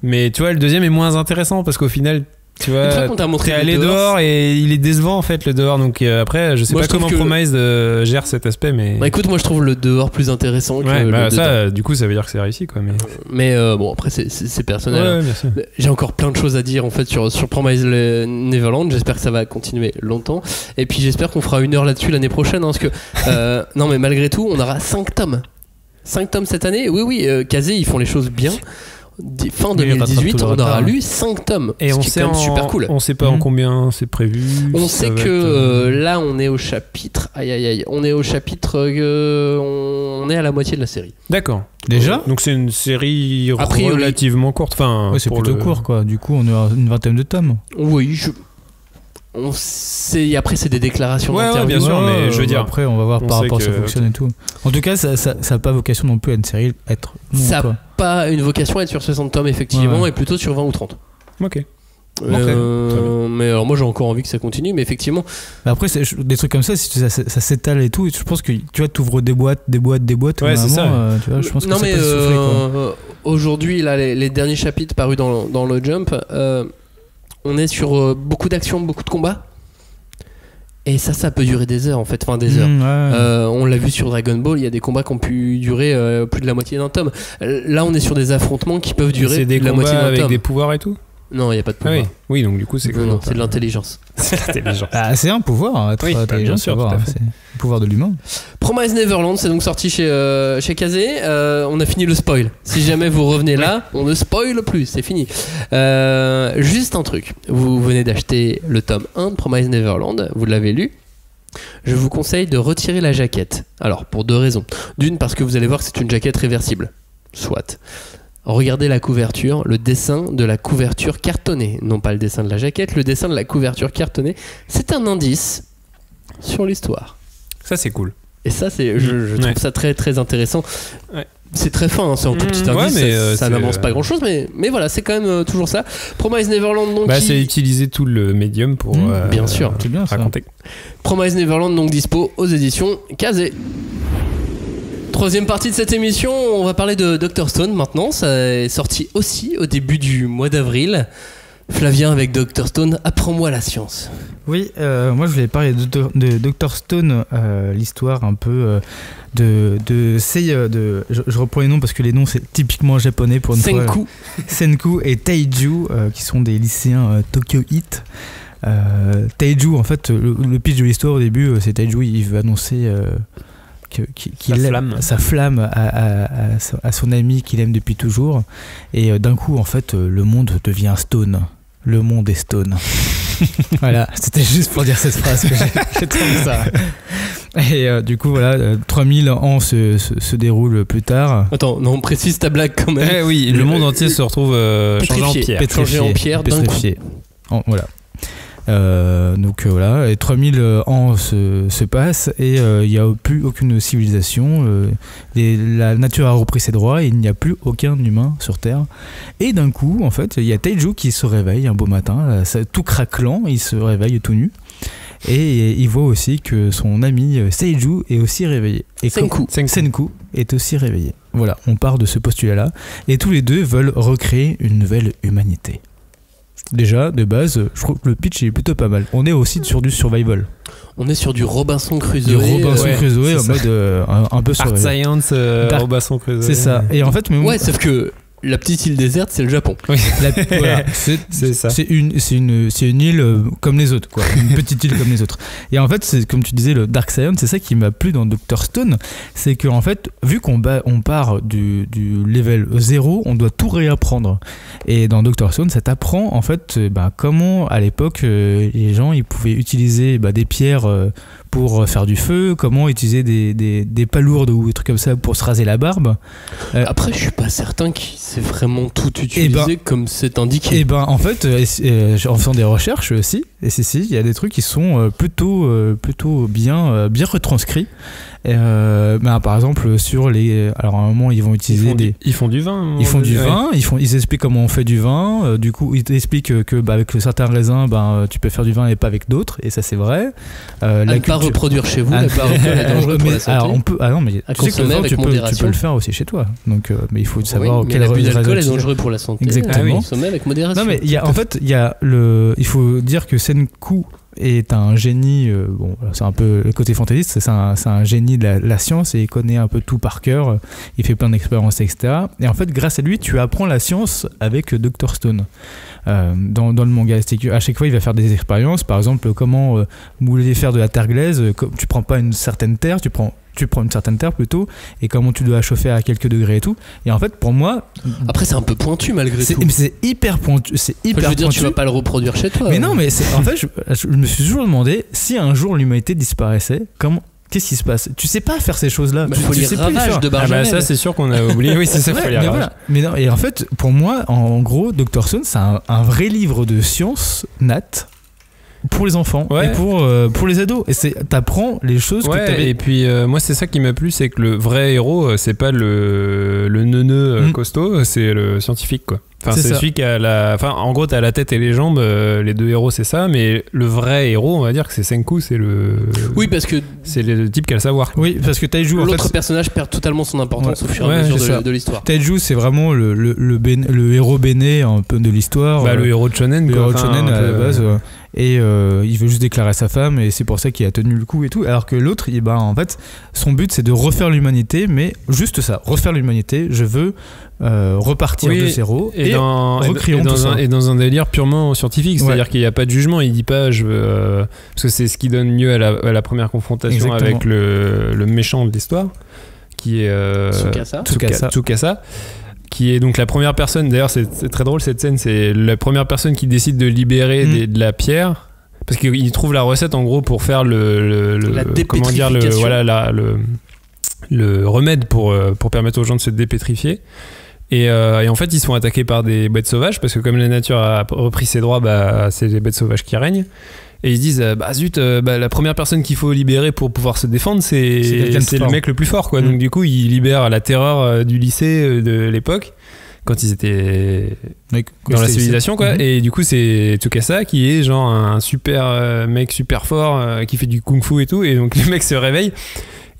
mais tu vois le deuxième est moins intéressant parce qu'au final tu vois t'es allé dehors et il est décevant en fait le dehors, donc après je sais pas comment Promise gère cet aspect, mais écoute, moi je trouve le dehors plus intéressant que le ça du coup ça veut dire que c'est réussi quoi, mais bon après c'est personnel, bien sûr. J'ai encore plein de choses à dire en fait sur Promise Neverland. J'espère que ça va continuer longtemps, et puis j'espère qu'on fera 1 heure là-dessus l'année prochaine, parce que non mais malgré tout on aura 5 tomes cette année. Oui Kazé, ils font les choses bien. Fin 2018, on aura lu 5 tomes. Et on sait super cool. On sait pas en combien c'est prévu. On sait que là on est au chapitre. On est au chapitre. On est à la moitié de la série. D'accord. Déjà. Donc c'est une série relativement courte. Enfin, c'est plutôt court quoi. Du coup on est à une vingtaine de tomes. Oui. Après c'est des déclarations d'interview. Bien sûr, mais je veux dire après on va voir par rapport à ça fonctionne et tout. En tout cas ça a pas vocation non plus à une série être long, ça a pas une vocation à être sur 60 tomes effectivement, et plutôt sur 20 ou 30. Ok. Mais alors moi j'ai encore envie que ça continue, mais effectivement après des trucs comme ça, si ça s'étale et tout, je pense que tu vois, t'ouvres des boîtes ouais, c'est ça. Tu vois, je pense non, que mais ça peut souffler, quoi. Aujourd'hui là les derniers chapitres parus dans le Jump, on est sur beaucoup d'actions, beaucoup de combats. Et ça peut durer des heures en fait, des heures. On l'a vu sur Dragon Ball, il y a des combats qui ont pu durer plus de la moitié d'un tome. Là on est sur des affrontements qui peuvent durer plus de la moitié d'un tome. C'est des combats avec des pouvoirs et tout? Non, il n'y a pas de pouvoir. Oui, donc du coup c'est non, c'est de l'intelligence. C'est un pouvoir, être intelligent, bien sûr, c'est le pouvoir de l'humain. Promise Neverland, c'est donc sorti chez Kazé. On a fini le spoil. Si jamais vous revenez là, on ne spoil plus, c'est fini. Juste un truc, vous venez d'acheter le tome 1 de Promise Neverland, vous l'avez lu. Je vous conseille de retirer la jaquette. Alors, pour 2 raisons. D'une, parce que vous allez voir que c'est une jaquette réversible. Soit. Regardez la couverture, le dessin de la couverture cartonnée, non pas le dessin de la jaquette, le dessin de la couverture cartonnée, c'est un indice sur l'histoire. Ça c'est cool. Et ça je trouve ça très très intéressant. Ouais. C'est très fin, c'est un tout petit indice, mais ça n'avance pas grand chose, mais voilà, c'est quand même toujours ça. Promise Neverland donc. C'est utiliser tout le médium pour bien sûr, c'est bien raconter. Promise Neverland donc dispo aux éditions Kazé. Troisième partie de cette émission, on va parler de Dr Stone maintenant. Ça est sorti aussi au début du mois d'avril. Flavien, avec Dr Stone, apprends-moi la science. Oui, moi je voulais parler de Dr Stone, l'histoire un peu je reprends les noms parce que les noms c'est typiquement japonais pour une fois. Senku et Taiju, qui sont des lycéens Tokyo Heat. Taiju, en fait, le pitch de l'histoire au début, c'est Taiju, il veut annoncer qu'il aime sa flamme à son ami qu'il aime depuis toujours. Et d'un coup, en fait, le monde devient stone. Le monde est stone. Voilà, c'était juste pour dire cette phrase que j'ai trouvé ça. Et du coup, voilà, 3000 ans se déroulent plus tard. Attends, non, précise ta blague quand même. Oui, le monde entier se retrouve changé en pierre. Pétrifié. Voilà. Donc voilà, et 3000 ans se passent et il n'y a plus aucune civilisation. La nature a repris ses droits et il n'y a plus aucun humain sur Terre. Et d'un coup, en fait, il y a Taiju qui se réveille un beau matin, tout craquelant, il se réveille tout nu. Et il voit aussi que son ami Seiju est aussi réveillé. Et Senku est aussi réveillé. Voilà, on part de ce postulat-là. Et tous les deux veulent recréer une nouvelle humanité. Déjà, de base, je trouve que le pitch est plutôt pas mal. On est aussi sur du survival. On est sur du Robinson Crusoe. Du Robinson Crusoe en mode un peu Art Science, Robinson Crusoe. C'est ça. Et en fait, ouais, sauf que la petite île déserte, c'est le Japon. Oui. Voilà, c'est ça. C'est une île comme les autres, quoi. Une petite île comme les autres. Et en fait, c'est comme tu disais, le Dark Science, c'est ça qui m'a plu dans Dr. Stone, c'est qu'en fait, vu qu'on part du level 0, on doit tout réapprendre. Et dans Dr. Stone, ça t'apprend en fait comment à l'époque les gens ils pouvaient utiliser des pierres pour faire du feu, comment utiliser des palourdes ou des trucs comme ça pour se raser la barbe. Après, je suis pas certain qu'il s'est vraiment tout utilisé comme c'est indiqué. Et en fait, en faisant des recherches aussi, et il y a des trucs qui sont plutôt bien retranscrits. Par exemple sur alors à un moment ils vont utiliser ils font du vin. Ils expliquent comment on fait du vin. Du coup, ils expliquent que avec certains raisins, tu peux faire du vin et pas avec d'autres. Et ça, c'est vrai. Pas reproduire chez vous, la est dangereux pour la santé. Alors on peut. Ah non, mais tu sais que le vin, tu peux le faire aussi chez toi. Donc, mais il faut savoir quel l'abus d'alcool est dangereux pour la santé. Exactement. Consommer avec modération. Non, mais il faut dire que Senku est un génie, c'est un peu le côté fantaisiste, c'est un génie de la science et il connaît un peu tout par cœur, il fait plein d'expériences, etc. Et en fait, grâce à lui, tu apprends la science avec Dr. Stone. Dans le manga, c'est qu'à chaque fois, il va faire des expériences, par exemple, comment mouler faire de la terre glaise, tu prends pas une certaine terre, tu prends une certaine terre plutôt, et comment tu dois chauffer à quelques degrés et tout. Et en fait, pour moi, après c'est un peu pointu malgré tout. C'est hyper pointu. Je veux dire, tu vas pas le reproduire chez toi. Mais non, mais en fait, je me suis toujours demandé si un jour l'humanité disparaissait, qu'est-ce qui se passe? Tu sais pas faire ces choses-là. Il faut les ravages de Benjamin. Ça, c'est sûr qu'on a oublié. Oui, c'est ça. Mais non. Et en fait, pour moi, en gros, Dr. Stone, c'est un vrai livre de science nat. Pour les enfants et pour les ados, et t'apprends les choses que t'avais. Et puis moi c'est ça qui m'a plu, c'est que le vrai héros c'est pas le neuneu costaud, c'est le scientifique quoi. Enfin c'est celui qui a en gros t'as la tête et les jambes, les deux héros c'est ça, mais le vrai héros on va dire que c'est Senku, c'est parce que c'est le type qui a le savoir quoi. Oui, parce que Taiju l'autre personnage perd totalement son importance au fur et à mesure de l'histoire. Taiju c'est vraiment le héros béné un peu de l'histoire, le héros de shonen à la base. Et il veut juste déclarer sa femme et c'est pour ça qu'il a tenu le coup et tout, alors que l'autre en fait son but c'est de refaire l'humanité, mais juste ça, refaire l'humanité. Je veux repartir de zéro et recréons tout ça. Et dans un délire purement scientifique, c'est-à-dire qu'il n'y a pas de jugement, il dit pas je veux parce que c'est ce qui donne lieu à la première confrontation avec le méchant de l'histoire qui est Tsukasa, qui est donc la première personne. D'ailleurs c'est très drôle cette scène, c'est la première personne qui décide de libérer de la pierre parce qu'il trouve la recette en gros pour faire le remède pour permettre aux gens de se dépétrifier. Et en fait ils se font attaquer par des bêtes sauvages parce que comme la nature a repris ses droits, c'est les bêtes sauvages qui règnent. Et ils se disent la première personne qu'il faut libérer pour pouvoir se défendre c'est le mec le plus fort quoi. Donc du coup ils libèrent la terreur du lycée de l'époque quand ils étaient dans la civilisation quoi. Et du coup c'est Tsukasa qui est genre un super mec super fort qui fait du kung-fu et tout, et donc le mec se réveille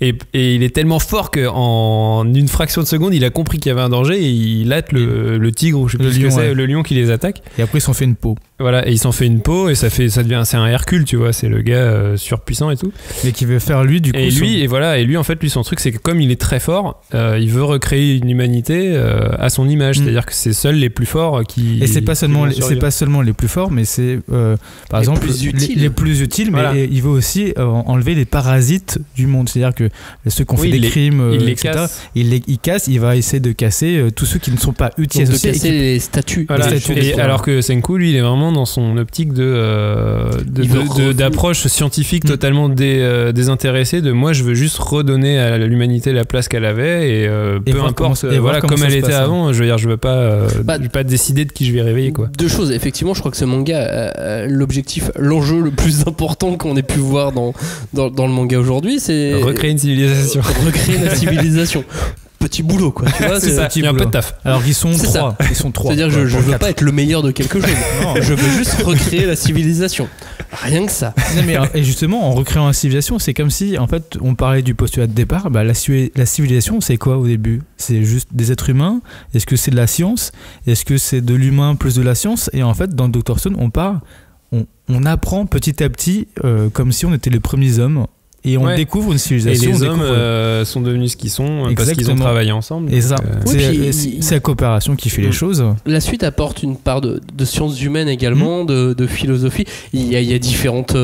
Et il est tellement fort qu'en une fraction de seconde, il a compris qu'il y avait un danger et il hâte le tigre ou je sais plus ce que c'est, le lion qui les attaque. Et après, ils s'en fait une peau. Voilà, et il s'en fait une peau et c'est un Hercule, tu vois, c'est le gars surpuissant et tout. Mais qui veut faire lui, du coup. Et lui, en fait, son truc, c'est que comme il est très fort, il veut recréer une humanité à son image. C'est-à-dire que c'est seuls les plus forts qui. Et c'est pas seulement les plus forts, mais c'est par exemple les plus utiles, mais voilà. Il veut aussi enlever les parasites du monde. C'est-à-dire que ceux qui ont fait des crimes, etc., il casse, il va essayer de casser tous ceux qui ne sont pas utiles. De casser les statues. Voilà. Alors que Senku, lui, il est vraiment dans son optique d'approche scientifique totalement désintéressée. De moi, je veux juste redonner à l'humanité la place qu'elle avait et peu importe. Voilà, comme elle était avant. Je veux dire, je veux pas décider de qui je vais réveiller, quoi. Deux choses. Effectivement, je crois que ce manga, l'enjeu le plus important qu'on ait pu voir dans le manga aujourd'hui, c'est recréer une civilisation. Recréer la civilisation. Petit boulot, quoi. Tu vois, c'est ça. Il y a un peu de taf. Alors ils sont trois. C'est-à-dire, je veux pas être le meilleur de quelque chose. Je veux juste recréer la civilisation. Rien que ça. Non, mais, et justement, en recréant la civilisation, c'est comme si, en fait, on parlait du postulat de départ. La civilisation, c'est quoi au début? C'est juste des êtres humains? Est-ce que c'est de la science? Est-ce que c'est de l'humain plus de la science? Et en fait, dans Dr. Stone, on apprend petit à petit, comme si on était les premiers hommes. Et on découvre une civilisation. Et les hommes sont devenus ce qu'ils sont parce qu'ils ont travaillé ensemble. Et ça, c'est la coopération qui fait les choses. La suite apporte une part de sciences humaines également, de philosophie. Il y a différentes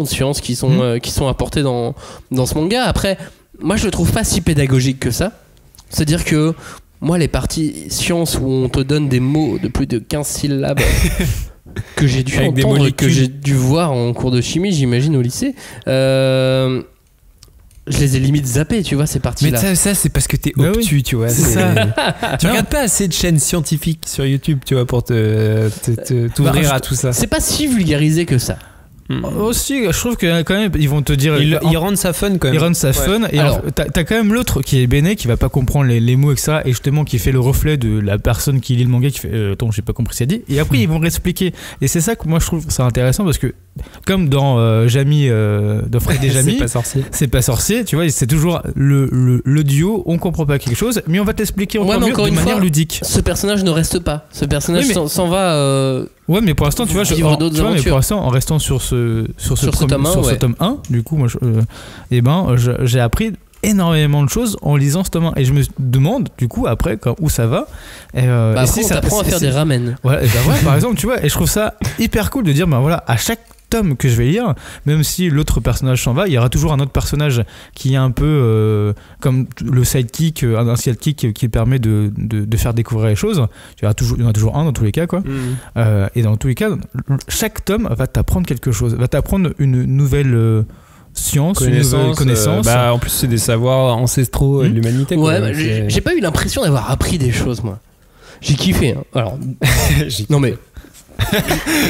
sciences qui sont apportées dans ce manga. Après, moi je le trouve pas si pédagogique que ça. C'est-à-dire que moi, les parties sciences où on te donne des mots de plus de 15 syllabes que j'ai dû entendre et que j'ai dûu voir en cours de chimie, j'imagine, au lycée, je les ai limite zappés, tu vois, ces parties-là. Mais ça c'est parce que t'es obtus, tu vois. Tu regardes pas assez de chaînes scientifiques sur YouTube, tu vois, pour t'ouvrir à tout ça. C'est pas si vulgarisé que ça. Aussi, je trouve que quand même ils vont te dire ils rendent ça fun quand même. Ils rendent ça fun. Et alors t'as quand même l'autre qui est Béné, qui va pas comprendre les mots etc, et justement qui fait le reflet de la personne qui lit le manga, qui fait attends, j'ai pas compris ce qu'il a dit, et après ils vont réexpliquer. Et c'est ça que moi je trouve ça intéressant, parce que comme dans Jamie de Fred et Jamie, c'est pas sorcier, tu vois, c'est toujours le duo, on comprend pas quelque chose, mais on va t'expliquer encore mieux, de manière ludique. Ce personnage ne reste pas, ce personnage s'en va. Ouais, mais pour l'instant, tu vois, mais pour l'instant, en restant sur ce tome 1, du coup, moi, j'ai appris énormément de choses en lisant ce tome 1. Et je me demande, du coup, après, où ça va. Après, on t'apprend à faire des ramen. Ouais, par exemple, tu vois, et je trouve ça hyper cool de dire, voilà, à chaque tome que je vais lire, même si l'autre personnage s'en va, il y aura toujours un autre personnage qui est un peu comme le sidekick, un sidekick qui permet de faire découvrir les choses. Il y en a toujours un dans tous les cas, quoi. Et dans tous les cas, chaque tome va t'apprendre quelque chose, va t'apprendre une nouvelle science, une nouvelle connaissance. En plus, c'est des savoirs ancestraux de l'humanité. Ouais, j'ai pas eu l'impression d'avoir appris des choses, moi. J'ai kiffé. Hein. Alors, non mais.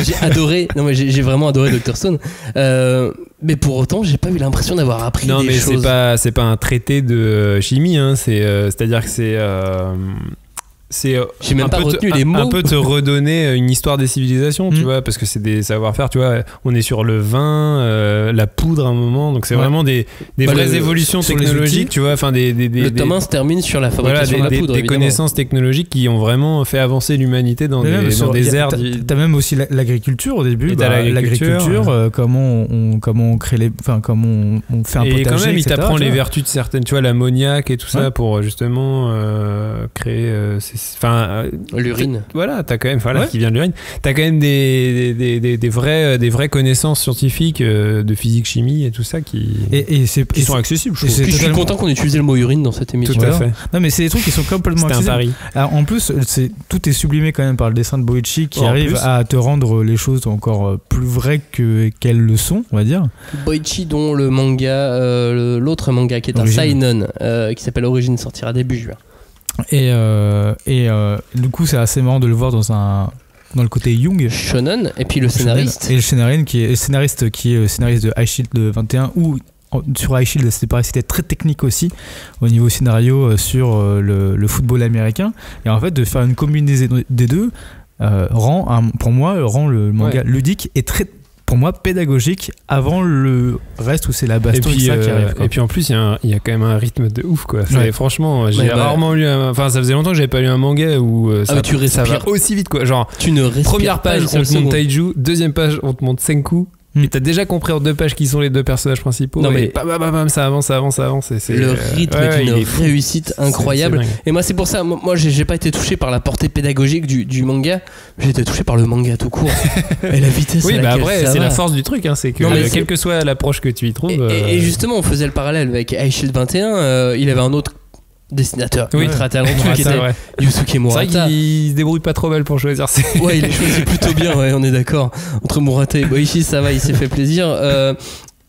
J'ai vraiment adoré Dr. Stone, mais pour autant j'ai pas eu l'impression d'avoir appris des choses. Non mais c'est pas un traité de chimie, hein. C'est-à-dire que j'ai même pas retenu les mots. Un peu te redonner une histoire des civilisations, tu vois, parce que c'est des savoir-faire, tu vois. On est sur le vin, la poudre à un moment, donc c'est vraiment des vraies évolutions technologiques, tu vois. Enfin, le tome 1 se termine sur la fabrication de la poudre. Des connaissances technologiques qui ont vraiment fait avancer l'humanité dans des ères. T'as même aussi l'agriculture au début. L'agriculture, comment on crée comment on fait un potager. Et quand même, il t'apprend les vertus de certaines, tu vois, l'ammoniac et tout ça pour justement créer. L'urine. Voilà, t'as quand même, qui vient de l'urine. T'as quand même des vraies connaissances scientifiques de physique, chimie et tout ça qui sont accessibles. Je suis content qu'on ait utilisé le mot urine dans cette émission. Tout à fait. Non, mais c'est des trucs qui sont complètement accessibles. C'était un pari. Alors, en plus, tout est sublimé quand même par le dessin de Boichi qui arrive à te rendre les choses encore plus vraies qu'elles le sont, on va dire. Boichi, dont le manga, l'autre manga qui est un seinen, qui s'appelle Origine, sortira début juin. Et du coup c'est assez marrant de le voir dans le côté Young shonen, et puis le scénariste et le scénariste qui est scénariste de High Shield 21, où sur High Shield c'était très technique aussi au niveau scénario sur le football américain, et en fait de faire une combinaison des deux rend le manga ludique et très pour moi pédagogique avant le reste où c'est la baston qui arrive. Et puis en plus, il y a quand même un rythme de ouf, quoi. Franchement, j'ai Ouais, rarement lu ça faisait longtemps que j'avais pas lu un manga où ça va aussi vite, quoi. Genre, Tu ne respires première pas page, une on seule te montre seconde. Taiju, deuxième page, on te montre Senku. Et t'as déjà compris en 2 pages qui sont les 2 personnages principaux. Non, mais- et bam, ça avance. Le rythme est d'une réussite incroyable. c'est dingue. Et moi, c'est pour ça, moi, j'ai pas été touché par la portée pédagogique du manga. J'ai été touché par le manga tout court. Et la vitesse. Oui, à bah laquelle après, ça c'est va. la force du truc, hein, c'est que Non, mais quelle que soit l'approche que tu y trouves. Et justement, on faisait le parallèle avec High Shield 21. Il avait un autre dessinateur ultra talentueux qui c'est était vrai. Yusuke C'est vrai Murata. qu'il se débrouille pas trop mal pour choisir ses. Ouais, il est choisi plutôt bien, ouais, on est d'accord. Entre Murata et Boichi, ça va, il s'est fait plaisir.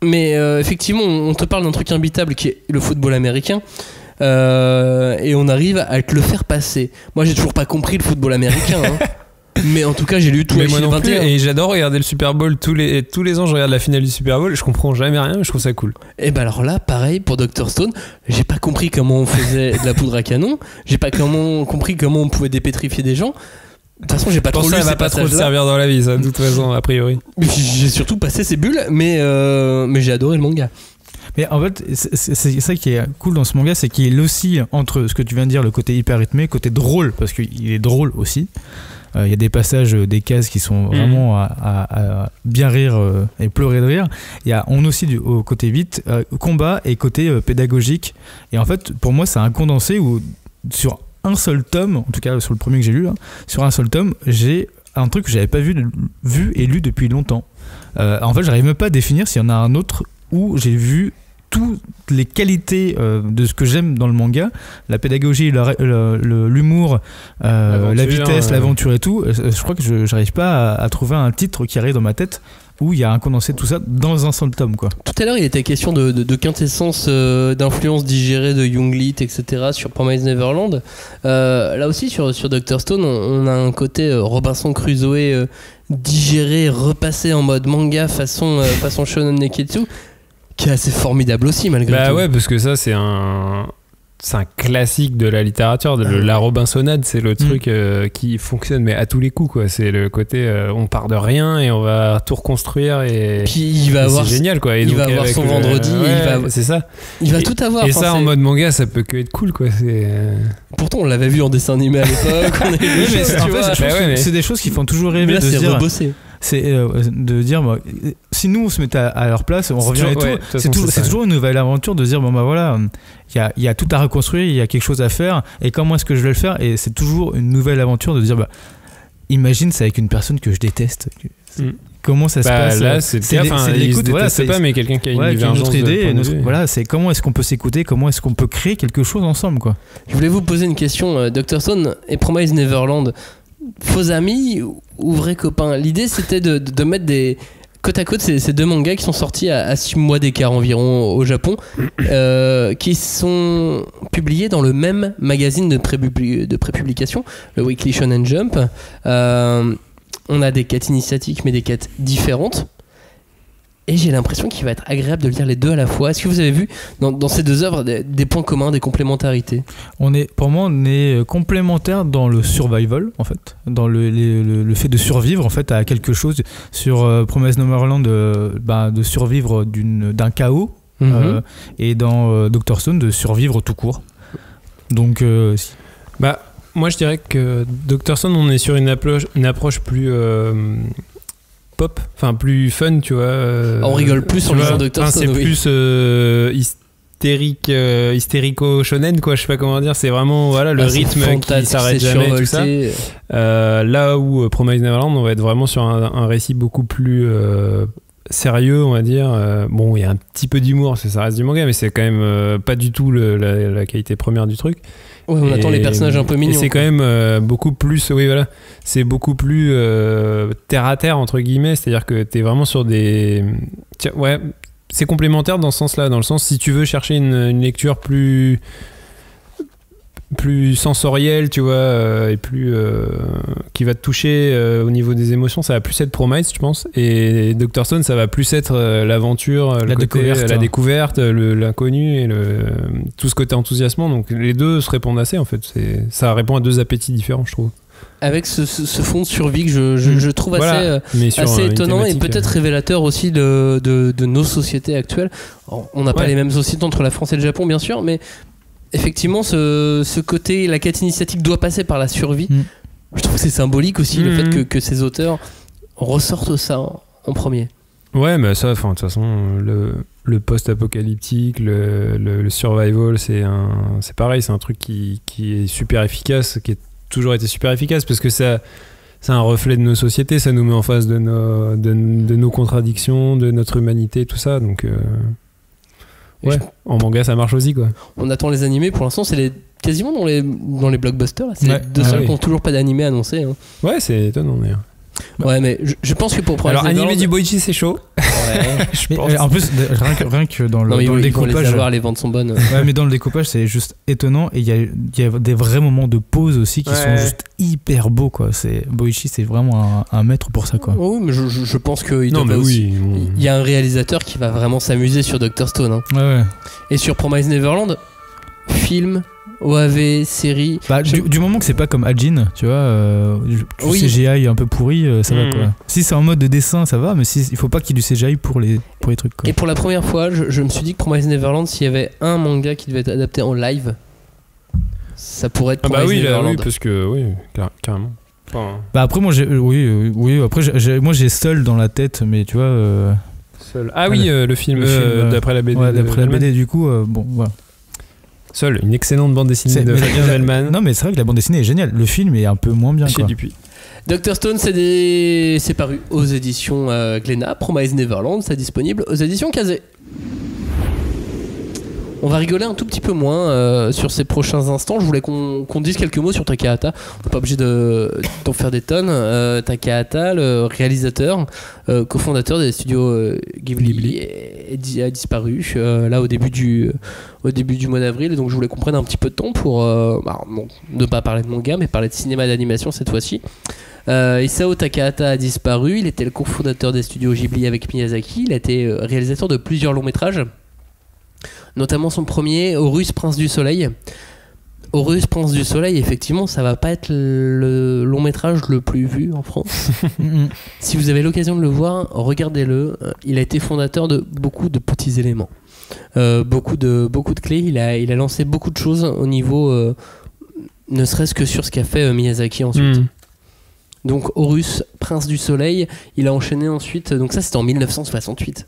Mais effectivement, on te parle d'un truc imbitable qui est le football américain. Et on arrive à te le faire passer. Moi, j'ai toujours pas compris le football américain. Hein. Mais en tout cas, j'ai lu tout Mais High moi Shield non plus, 21. et j'adore regarder le Super Bowl tous les ans. Je regarde la finale du Super Bowl. Je comprends jamais rien, mais je trouve ça cool. Et bah alors là, pareil pour Dr Stone, j'ai pas compris comment on faisait de la poudre à canon. J'ai pas compris comment on pouvait dépétrifier des gens. De toute façon, j'ai pas Pour trop ça, lu ça va ces pas trop te passages-là. servir dans la vie, ça, de toute façon, a priori. J'ai surtout passé ces bulles, mais j'ai adoré le manga. Mais en fait, c'est ça qui est cool dans ce manga, c'est qu'il oscille entre ce que tu viens de dire, le côté hyper rythmé, côté drôle, parce qu'il est drôle aussi. Il y a des passages, des cases qui sont vraiment à bien rire et pleurer de rire. On oscille au côté vite, combat et côté pédagogique. Et en fait, pour moi, c'est un condensé où sur un seul tome, en tout cas sur le premier que j'ai lu, là, sur un seul tome, j'ai un truc que j'avais pas vu et lu depuis longtemps. En fait, j'arrive même pas à définir s'il y en a un autre où j'ai vu toutes les qualités de ce que j'aime dans le manga, la pédagogie, l'humour, la vitesse, l'aventure et tout. Je crois que je n'arrive pas à trouver un titre qui arrive dans ma tête où il y a un condensé de tout ça dans un seul tome, quoi. Tout à l'heure, il était question de quintessence d'influence digérée de Junglit, etc. sur Promised Neverland. Là aussi, sur Dr Stone, on a un côté Robinson Crusoe digéré, repassé en mode manga façon Shonen Neketsu, qui est assez formidable aussi, malgré tout. Bah ouais, parce que ça, c'est un classique de la littérature. La Robinsonade, c'est le truc qui fonctionne, mais à tous les coups, quoi. C'est le côté on part de rien et on va tout reconstruire. Et puis il va avoir, c'est génial, quoi. Et il donc, va avoir son vendredi, c'est ça. Il va tout avoir. Et ça, en mode manga, ça peut que être cool, quoi. Pourtant, on l'avait vu en dessin animé à l'époque. C'est des choses qui font toujours rêver. Mais là, de c'est dire, rebossé. C'est de dire si nous on se mettait à leur place, on revient et tout. C'est toujours une nouvelle aventure de dire bon bah voilà, il y a tout à reconstruire, il y a quelque chose à faire et comment est-ce que je vais le faire, et c'est toujours une nouvelle aventure de dire bah imagine c'est avec une personne que je déteste. Comment ça se passe là, c'est l'écoute. Voilà, c'est pas, mais quelqu'un qui a une autre idée. Voilà, c'est comment est-ce qu'on peut s'écouter, comment est-ce qu'on peut créer quelque chose ensemble, quoi. Je voulais vous poser une question, Dr Stone et Promised Neverland. Faux amis ou vrais copains? L'idée c'était de mettre des côte à côte ces deux mangas qui sont sortis à 6 mois d'écart environ au Japon, qui sont publiés dans le même magazine de prépublication, le Weekly Shonen Jump. On a des quêtes initiatiques mais des quêtes différentes. Et j'ai l'impression qu'il va être agréable de lire les deux à la fois. Est-ce que vous avez vu dans ces deux œuvres des points communs, des complémentarités? Pour moi, on est complémentaires dans le survival, en fait, dans le fait de survivre en fait à quelque chose. Sur Promised Neverland, de survivre d'un chaos, et dans Dr Stone de survivre tout court. Donc, moi je dirais que Dr Stone, on est sur une approche plus pop, enfin plus fun, tu vois. On rigole plus sur le Dr Stone. C'est plus hystérico shonen, quoi, je sais pas comment dire. C'est vraiment le rythme qui s'arrête jamais, tout ça. Là où Promised Neverland, on va être vraiment sur un récit beaucoup plus sérieux, on va dire. Bon, il y a un petit peu d'humour, ça reste du manga, mais c'est quand même pas du tout la qualité première du truc. Ouais, on attend les personnages un peu mignons. Et c'est quand même beaucoup plus, c'est beaucoup plus terre à terre entre guillemets, c'est-à-dire que t'es vraiment sur des, c'est complémentaire dans ce sens-là, dans le sens si tu veux chercher une lecture plus sensorielle, tu vois, et plus qui va te toucher au niveau des émotions, ça va plus être Promised, je pense, et Dr Stone, ça va plus être l'aventure, la découverte, l'inconnu et tout ce côté enthousiasmant. Donc les deux se répondent assez, en fait. Ça répond à deux appétits différents, je trouve. avec ce fond de survie que je trouve assez étonnant et peut-être révélateur aussi de nos sociétés actuelles. On n'a pas les mêmes sociétés entre la France et le Japon, bien sûr, mais effectivement, ce côté, la quête initiatique doit passer par la survie. Je trouve que c'est symbolique aussi, le fait que ces auteurs ressortent ça en premier. Ouais, mais ça, de toute façon, le post-apocalyptique, le survival, c'est pareil, c'est un truc qui est super efficace, qui a toujours été super efficace, parce que c'est un reflet de nos sociétés, ça nous met en face de nos contradictions, de notre humanité, tout ça, donc en manga ça marche aussi, quoi. On attend les animés, pour l'instant c'est quasiment dans les blockbusters, là. C'est les deux seuls qui n'ont toujours pas d'animé annoncé, hein. Ouais, c'est étonnant d'ailleurs. Ouais, mais je pense que pour prendre alors animé du Boichi c'est chaud. Ouais. Je pense. En plus rien que dans le découpage, les ventes sont bonnes. Ouais, mais dans le découpage c'est juste étonnant, et il y a des vrais moments de pause aussi qui sont juste hyper beaux, quoi. Boichi c'est vraiment un maître pour ça, quoi. Oui, mais je pense que il y a un réalisateur qui va vraiment s'amuser sur Dr Stone, hein. Ouais. Et sur Promised Neverland, film, OAV, série. Du moment que c'est pas comme Ajin, tu vois, CGI un peu pourri, ça va, quoi. Si c'est en mode de dessin, ça va, mais il faut pas qu'il y ait du CGI pour les trucs, quoi. Et pour la première fois, je me suis dit que Promised Neverland, s'il y avait un manga qui devait être adapté en live, ça pourrait être Promised Neverland. Oui, parce que carrément. Après moi j'ai Seul dans la tête, mais tu vois. Seul. Ah oui, le film d'après la BD. Ouais, d'après la BD, du coup, bon, voilà. Seul, une excellente bande dessinée de Fabien Velman. Non, mais c'est vrai que la bande dessinée est géniale. Le film est un peu moins bien, quoi. Dr Stone, c'est paru aux éditions Glénat. Promised Neverland, c'est disponible aux éditions Kazé. On va rigoler un tout petit peu moins sur ces prochains instants. Je voulais qu'on dise quelques mots sur Takahata. On n'est pas obligé d'en faire des tonnes. Takahata, le réalisateur, cofondateur des studios Ghibli, a disparu là au début du mois d'avril. Et donc je voulais qu'on prenne un petit peu de temps pour ne pas parler de manga, mais parler de cinéma d'animation cette fois-ci. Isao Takahata a disparu. Il était le cofondateur des studios Ghibli avec Miyazaki. Il a été réalisateur de plusieurs longs métrages, notamment son premier, Horus, Prince du Soleil. Horus, Prince du Soleil, effectivement, ça va pas être le long métrage le plus vu en France. Si vous avez l'occasion de le voir, regardez-le. Il a été fondateur de beaucoup de petits éléments, beaucoup de clés. Il a lancé beaucoup de choses au niveau, ne serait-ce que sur ce qu'a fait Miyazaki ensuite. Donc Horus, Prince du Soleil, il a enchaîné ensuite. Donc ça, c'était en 1968.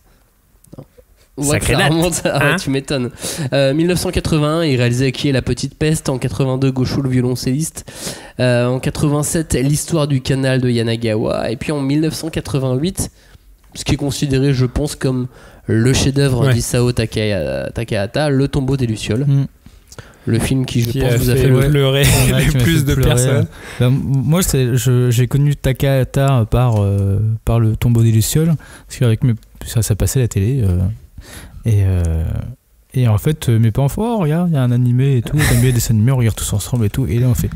Sacré date, hein. Tu m'étonnes. 1981, il réalisait Qui est la petite peste. En 82, Gosho le violoncelliste. En 87, L'histoire du canal de Yanagawa. Et puis en 1988, ce qui est considéré, je pense, comme le chef-d'œuvre d'Isao Takahata, Le tombeau des lucioles. Le film qui, je pense, vous a fait pleurer le plus de personnes. Moi, j'ai connu Takahata par Le tombeau des lucioles, parce qu'avec ça passait à la télé. Et en fait, mes parents font, regarde, il y a un animé et tout, t'aimes bien les dessins animés, on regarde tous ensemble et tout. Et là, on fait,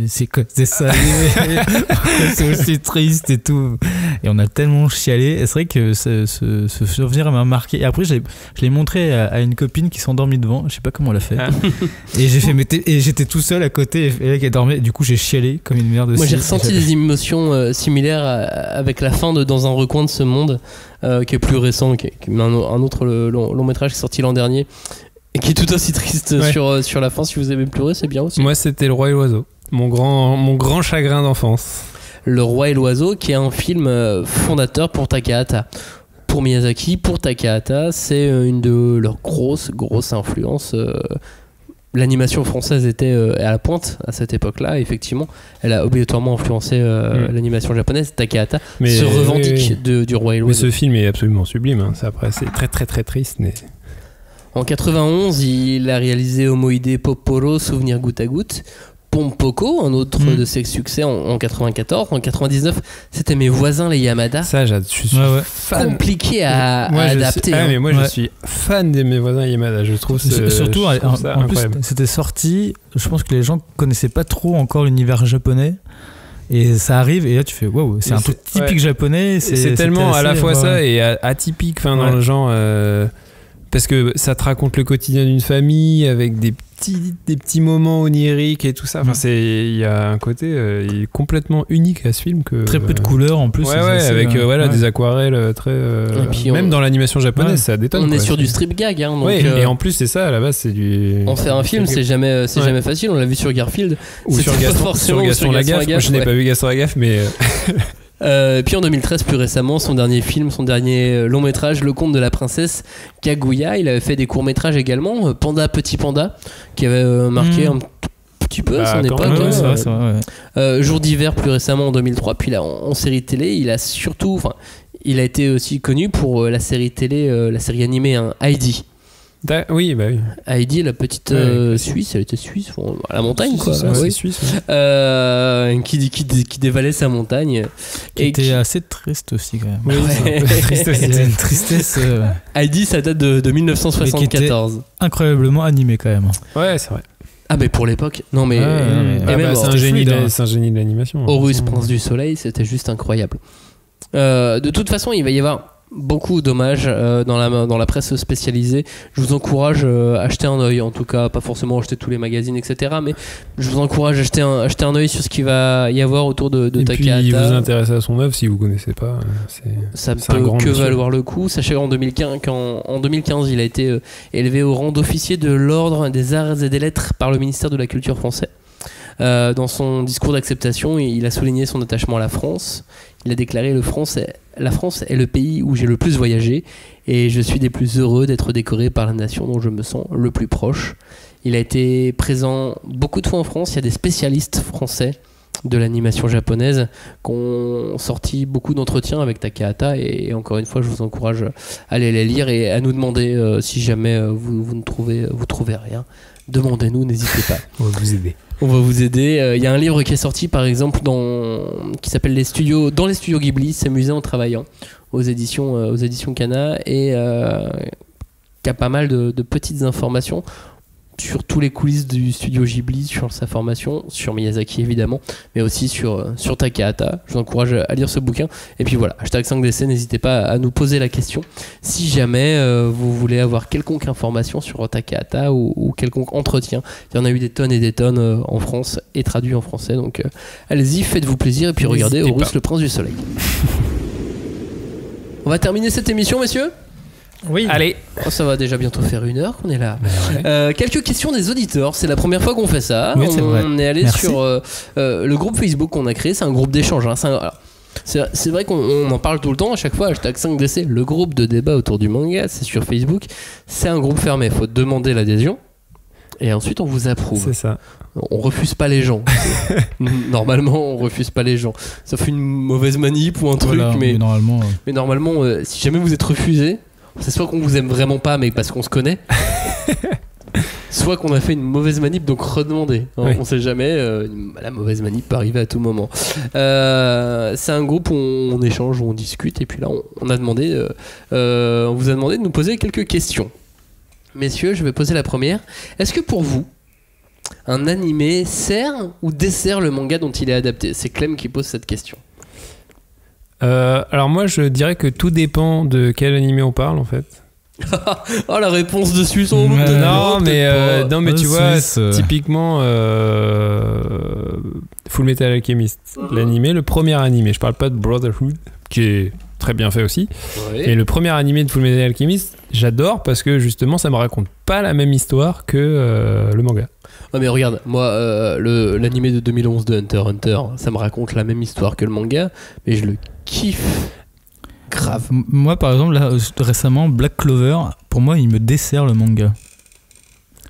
c'est quoi ce dessin animé? C'est aussi triste et tout. Et on a tellement chialé. Et c'est vrai que ce souvenir m'a marqué. Et après, je l'ai montré à une copine qui s'est endormie devant. Je sais pas comment elle a fait. Et j'ai fait, et j'étais tout seul à côté, et elle qui dormait. Du coup, j'ai chialé comme une merde aussi. Moi, j'ai ressenti des émotions similaires avec la fin de Dans un recoin de ce monde, qui est plus récent, qui est un autre long métrage qui est sorti l'an dernier. Et qui est tout aussi triste sur la fin. Si vous aimez pleurer, c'est bien aussi. Moi, c'était Le Roi et l'Oiseau. Mon grand chagrin d'enfance. Le Roi et l'Oiseau, qui est un film fondateur pour Takahata. Pour Miyazaki, pour Takahata, c'est une de leurs grosses influences. L'animation française était à la pointe à cette époque-là. Effectivement, elle a obligatoirement influencé l'animation japonaise. Takahata se revendique du Roi et l'Oiseau. Mais ce film est absolument sublime. Hein. Après, c'est très très très triste, mais... En 91, il a réalisé Omoide Poporo, Souvenir goutte à goutte. Pompoko, un autre de ses succès en 94. En 99, c'était Mes voisins les Yamada. Ça, je suis fan. Compliqué à adapter. Mais moi, je suis fan de Mes voisins Yamada. Je trouve surtout, ça en plus, c'était sorti. Je pense que les gens connaissaient pas trop encore l'univers japonais. Et ça arrive, et là tu fais waouh, c'est un truc typique japonais. C'est tellement à la fois ça et atypique, dans le genre. parce que ça te raconte le quotidien d'une famille avec des petits moments oniriques et tout ça. Enfin, il y a un côté il est complètement unique à ce film que très peu de couleurs en plus. Ouais, avec des aquarelles très. Et puis même dans l'animation japonaise, ça détonne. On est sur du strip gag, hein. Donc, et en plus c'est ça à la base, c'est du. En faire un film, c'est jamais facile. On l'a vu sur Garfield ou sur Gaston Lagaffe. Moi, je n'ai pas vu Gaston Lagaffe, mais. Puis en 2013, plus récemment, son dernier film, son dernier long métrage, Le Conte de la Princesse Kaguya. Il avait fait des courts métrages également, Panda Petit Panda, qui avait marqué un petit peu son époque. Jour d'hiver plus récemment en 2003. Puis là, en série télé, il a été aussi connu pour la série télé, la série animée Heidi. Oui, bah oui. Heidi, la petite Suisse, elle était suisse, à la montagne, quoi. C'est suisse. Qui dévalait sa montagne. Qui était assez triste aussi, quand même. Oui, triste aussi. C'était une tristesse. Heidi, ça date de 1974. Incroyablement animé, quand même. Ouais, c'est vrai. Ah, mais pour l'époque, non, mais. C'est un génie de l'animation. Horus, Prince du Soleil, c'était juste incroyable. De toute façon, il va y avoir beaucoup d'hommages dans la presse spécialisée. Je vous encourage à acheter un œil, en tout cas, pas forcément acheter tous les magazines, etc. Mais je vous encourage à ajeter un œil sur ce qu'il va y avoir autour de Takahata. Et puis vous intéressez à son œuvre si vous connaissez pas. Ça peut que valoir le coup. Sachez qu'en 2015, il a été élevé au rang d'officier de l'ordre des arts et des lettres par le ministère de la Culture français. Dans son discours d'acceptation, il a souligné son attachement à la France. Il a déclaré la France est le pays où j'ai le plus voyagé et je suis des plus heureux d'être décoré par la nation dont je me sens le plus proche. Il a été présent beaucoup de fois en France. Il y a des spécialistes français de l'animation japonaise qui ont sorti beaucoup d'entretiens avec Takahata, et encore une fois, je vous encourage à aller les lire et à nous demander si jamais vous ne trouvez rien. Demandez-nous, n'hésitez pas. On va vous aider. On va vous aider. Il y a un livre qui est sorti, par exemple, qui s'appelle Dans les studios Ghibli, s'amuser en travaillant, aux éditions Kana, et qui a pas mal de petites informations sur tous les coulisses du studio Ghibli, sur sa formation, sur Miyazaki évidemment, mais aussi sur Takahata. Je vous encourage à lire ce bouquin. Et puis voilà, #5DC, n'hésitez pas à nous poser la question si jamais vous voulez avoir quelconque information sur Takahata ou quelconque entretien. Il y en a eu des tonnes et des tonnes en France et traduit en français, donc allez-y, faites-vous plaisir et puis regardez Horus, le Prince du Soleil. On va terminer cette émission, messieurs. Oui. Allez, ça va déjà bientôt faire 1 heure qu'on est là. Quelques questions des auditeurs. C'est la première fois qu'on fait ça. Oui, c'est vrai. On est allé sur le groupe Facebook qu'on a créé. C'est un groupe d'échange. Hein. C'est vrai qu'on en parle tout le temps à chaque fois. #5DC, le groupe de débat autour du manga, c'est sur Facebook. C'est un groupe fermé. Il faut demander l'adhésion. Et ensuite, on vous approuve. C'est ça. On refuse pas les gens. Normalement, on refuse pas les gens. Sauf une mauvaise manip ou un truc. Voilà, mais normalement, si jamais vous êtes refusé, c'est soit qu'on vous aime vraiment pas, mais parce qu'on se connaît, soit qu'on a fait une mauvaise manip, donc redemander. Oui. On sait jamais, la mauvaise manip peut arriver à tout moment. C'est un groupe où on échange, où on discute, et puis là, on vous a demandé de nous poser quelques questions. Messieurs, je vais poser la première. Est-ce que pour vous, un animé sert ou dessert le manga dont il est adapté ? C'est Clem qui pose cette question. Alors moi je dirais que tout dépend de quel animé on parle en fait. Oh la réponse dessus sont non mais tu vois typiquement Full Metal Alchemist, l'animé, le premier animé, je parle pas de Brotherhood qui est très bien fait aussi, et le premier animé de Full Metal Alchemist j'adore parce que justement ça me raconte pas la même histoire que le manga. Ouais, mais regarde, moi, l'animé de 2011 de Hunter x Hunter, ça me raconte la même histoire que le manga, mais je le kiffe grave. Moi, par exemple, là, récemment, Black Clover, pour moi, il me dessert le manga.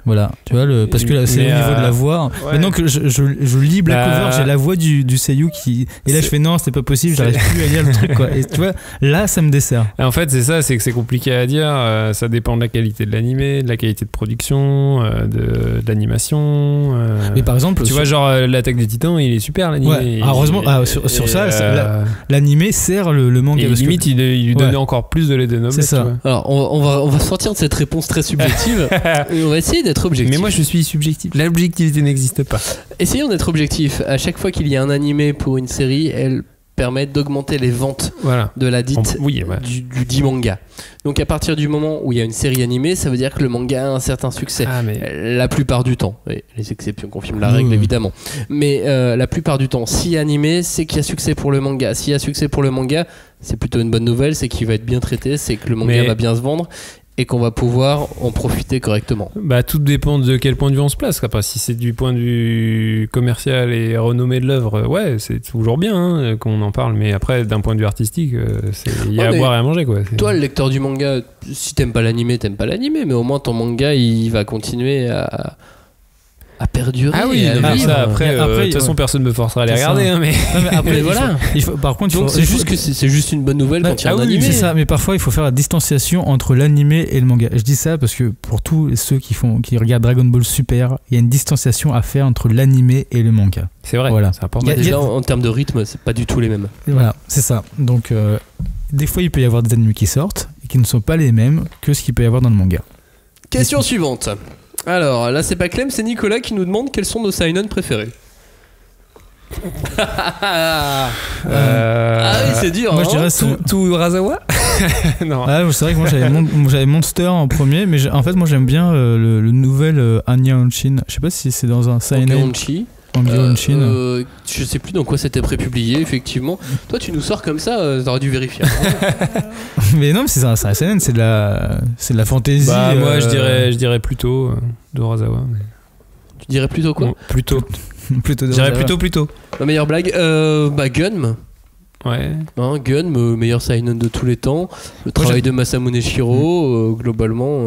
Voilà, tu vois, parce que là, c'est au niveau de la voix. Ouais. Maintenant que je lis Black Clover, j'ai la voix du seiyuu qui. Et là, je fais non, c'est pas possible, j'arrive plus à lire le truc, quoi. Et tu vois, là, ça me dessert. En fait, c'est ça, c'est que c'est compliqué à dire. Ça dépend de la qualité de l'animé, de la qualité de production, de l'animation. Mais par exemple, tu vois, genre, l'Attaque des Titans, il est super, l'animé. Ouais. Heureusement, sur ça, l'animé sert le manga. Et limite, il lui donnait encore plus de lait de noblesse. C'est ça. Alors, on va sortir de cette réponse très subjective et on va essayer d'être objectif. Mais moi je suis subjectif. L'objectivité n'existe pas. Essayons d'être objectif. À chaque fois qu'il y a un animé pour une série, elle permettre d'augmenter les ventes Voilà. de la dite Oui, ouais. du dit manga. Donc à partir du moment où il y a une série animée, ça veut dire que le manga a un certain succès. Ah, mais La plupart du temps, et les exceptions confirment la règle évidemment, mais la plupart du temps, s'il y a animé, c'est qu'il y a succès pour le manga. S'il y a succès pour le manga, c'est plutôt une bonne nouvelle, c'est qu'il va être bien traité, c'est que le manga va bien se vendre et qu'on va pouvoir en profiter correctement. bah, tout dépend de quel point de vue on se place. Après, si c'est du point de vue commercial et renommé de l'œuvre, ouais, c'est toujours bien hein, qu'on en parle. Mais après, d'un point de vue artistique, il y a à boire et à manger, quoi. Toi, le lecteur du manga, si t'aimes pas l'animé, mais au moins ton manga, il va continuer à perdurer. Ah oui, à mais vivre. ça, après, de toute façon, personne ne me forcera à les regarder. Hein, mais... Non, mais après, Mais voilà. par contre, Donc c'est juste une bonne nouvelle quand il y a un animé. C'est ça, mais parfois il faut faire la distanciation entre l'animé et le manga. Je dis ça parce que pour tous ceux qui regardent Dragon Ball Super, il y a une distanciation à faire entre l'animé et le manga. C'est vrai, voilà. c'est important. Déjà, en termes de rythme, c'est pas du tout les mêmes. Voilà, c'est ça. Donc des fois il peut y avoir des animés qui sortent et qui ne sont pas les mêmes que ce qu'il peut y avoir dans le manga. Question suivante. Alors, là, c'est pas Clem, c'est Nicolas qui nous demande quels sont nos seinen préférés. Ah oui, c'est dur. Moi je dirais tout Urasawa. Non. Ah, c'est vrai que moi j'avais Monster en premier, mais en fait moi j'aime bien le nouvel Anya Honshin. Je sais pas si c'est dans un seinen. Je sais plus dans quoi c'était prépublié, effectivement. Toi, tu nous sors comme ça, t'aurais dû vérifier. Mais non, mais c'est un seinen, c'est de la fantasy. Bah, moi je dirais plutôt d'Urasawa. Mais... Tu dirais plutôt quoi? Plutôt. Je dirais plutôt. Ma meilleure blague, Gun. Ouais. Hein, Gun, meilleur seinen de tous les temps. Le travail de Masamune Shirow, globalement,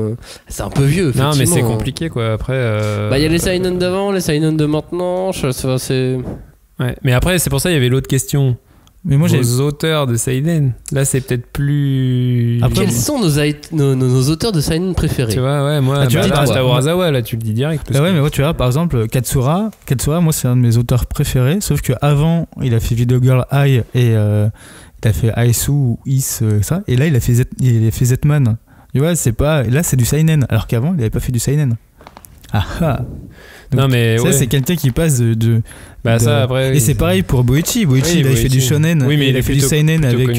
c'est un peu vieux. Non, mais c'est compliqué quoi. Après. Il y a les seinen d'avant, les seinen de maintenant. C'est. Ouais. Mais après, c'est pour ça il y avait l'autre question. Mais moi, vos auteurs de seinen. Là, c'est peut-être plus. Après, quels sont nos auteurs de seinen préférés? Tu vois, ouais, moi, là, Urasawa, là, tu le dis direct. Ouais, mais ouais, tu vois, par exemple, Katsura, moi, c'est un de mes auteurs préférés. Sauf qu'avant, il a fait Video Girl Eye et il a fait Aisu ou Is, ça. Et là, il a fait Zetman. Tu vois, là, c'est du seinen. Alors qu'avant, il avait pas fait du seinen. Ah. Donc, non, mais ça, c'est quelqu'un qui passe ça, après, et c'est pareil pour Boichi. Il a fait du shonen. Oui, mais il a fait du seinen avec.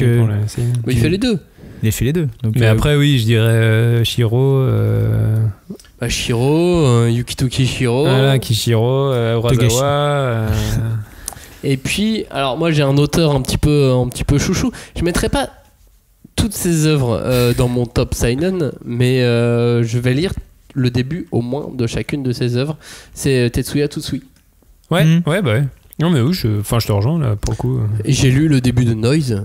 Il fait les deux. Il a fait les deux. Donc, mais après, oui, je dirais Shiro. Shiro, Yukito Kishiro. Voilà, Kishiro, Urasawa. Et puis, alors moi, j'ai un auteur un petit peu chouchou. Je mettrai pas toutes ses œuvres dans mon top seinen, mais je vais lire le début au moins de chacune de ses œuvres. C'est Tetsuya Tsutsui. Ouais, bah ouais. Non mais oui, je te rejoins là pour le coup. Et j'ai lu le début de Noise,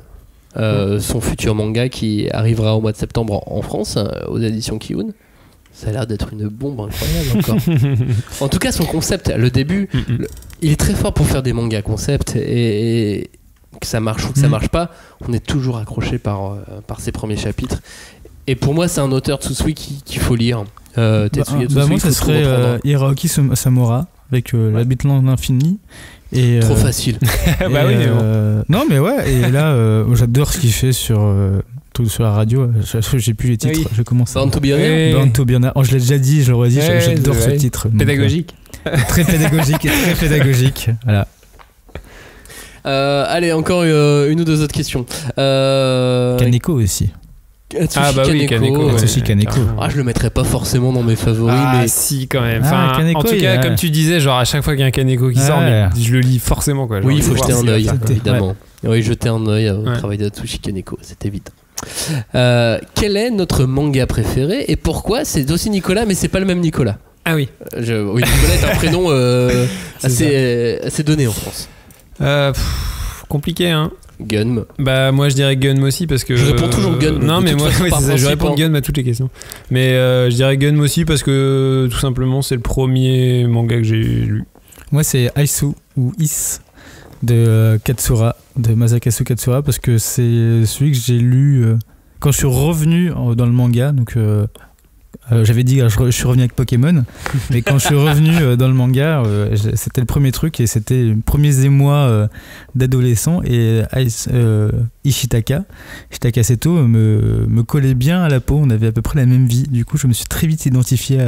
son futur manga qui arrivera au mois de septembre en France, aux éditions Kiun. Ça a l'air d'être une bombe incroyable encore. En tout cas, son concept, le début, il est très fort pour faire des mangas concept et que ça marche ou que ça marche pas, on est toujours accroché par ses premiers chapitres. Et pour moi, c'est un auteur Tsutsui qu'il faut lire. Tetsuya Tsutsui, moi, ça serait Hiroaki Samura avec l'habitant de l'infini. Trop facile. Bah oui, mais bon. Non, mais ouais, et là, j'adore ce qu'il fait sur la radio. J'ai plus les titres. Je commence. Born to Be Honor. Born to Be Honor. Je l'ai déjà dit, je l'aurais dit, j'adore ce titre. Pédagogique. Très pédagogique et très pédagogique. Voilà. Allez, encore une ou deux autres questions. Kaneko aussi. Kaneko. Atsushi Kaneko. Je le mettrais pas forcément dans mes favoris, mais si quand même. Kaneko, en tout cas, comme tu disais, genre à chaque fois qu'il y a un Kaneko qui sort, mais je le lis forcément quoi. Oui, il faut jeter un œil, évidemment. Oui, jeter un œil au travail d'Atsushi Kaneko, c'est évident. Quel est notre manga préféré et pourquoi? C'est aussi Nicolas, mais c'est pas le même Nicolas. Ah oui. Oui, Nicolas est un prénom assez donné en France. Compliqué, hein. Gun. Bah moi je dirais Gun aussi parce que je réponds toujours Gun. Non mais moi c'est ça, je réponds Gun à toutes les questions. Mais je dirais Gun aussi parce que tout simplement c'est le premier manga que j'ai lu. Moi c'est Aisu ou Is de Katsura, de Masakazu Katsura, parce que c'est celui que j'ai lu quand je suis revenu dans le manga. Donc j'avais dit je suis revenu avec Pokémon, mais quand je suis revenu dans le manga, c'était le premier truc et c'était les premiers émois d'adolescent. Et Ishitaka Seto me collait bien à la peau. On avait à peu près la même vie. Du coup, je me suis très vite identifié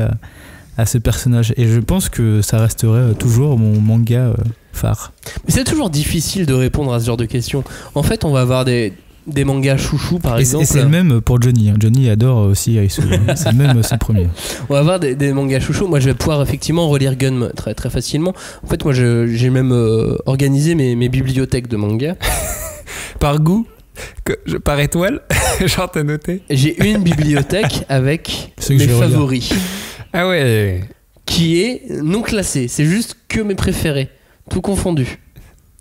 à ce personnage et je pense que ça resterait toujours mon manga phare. Mais c'est toujours difficile de répondre à ce genre de questions. En fait, on va avoir des mangas chouchous par exemple. Et c'est le même pour Johnny. Johnny adore aussi Aisu. C'est le même, c'est le premier. On va avoir des mangas chouchous. Moi, je vais pouvoir effectivement relire Gun très très facilement. En fait, moi, j'ai même organisé mes bibliothèques de mangas. Par goût, par étoile, genre t'as noté. J'ai une bibliothèque avec mes favoris. Ah ouais. Qui est non classée. C'est juste que mes préférés, tout confondu.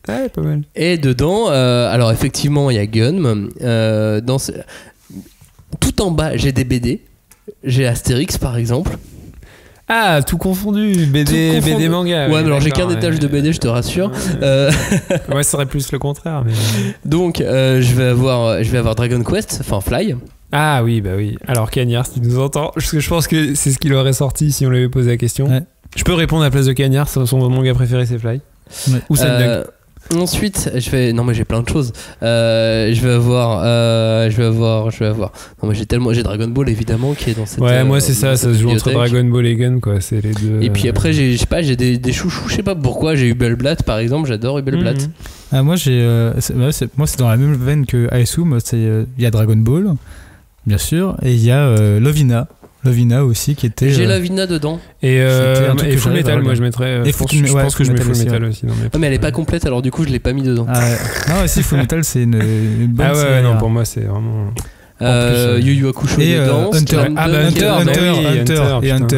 Ouais, pas mal. Et dedans, alors effectivement, il y a Gun. Tout en bas, j'ai des BD. J'ai Astérix, par exemple. Ah, tout confondu. BD manga. Ouais, mais alors j'ai qu'un étage de BD, je te rassure. Ouais, ça serait plus le contraire. Mais... Donc, je vais avoir Dragon Quest, enfin Fly. Ah oui, bah oui. Alors Cagnard, si tu nous entends, parce que je pense que c'est ce qu'il aurait sorti si on lui avait posé la question. Ouais. Je peux répondre à la place de Cagnard, son manga préféré c'est Fly. Ouais. Ou Sandbug. Ensuite, non mais j'ai plein de choses. Je vais avoir. Non mais j'ai Dragon Ball évidemment qui est dans cette. Ouais, moi c'est ça se joue entre Dragon Ball et Gun quoi. C'est les deux. Et puis après j'ai des chouchous. Je sais pas pourquoi. J'ai Hubelblatt par exemple. J'adore Hubelblatt. Ah, moi c'est dans la même veine que Aisu. Il y a Dragon Ball, bien sûr, et il y a Lovina aussi qui était. J'ai Lovina dedans. Et Full Metal, moi je mettrais. Je pense que je mets Full Metal aussi. Mais elle est pas complète alors du coup je l'ai pas mis dedans. Non, si Full Metal c'est une bonne. Ah ouais, non, pour moi c'est vraiment. Yu Yu Hakusho dedans. Hunter.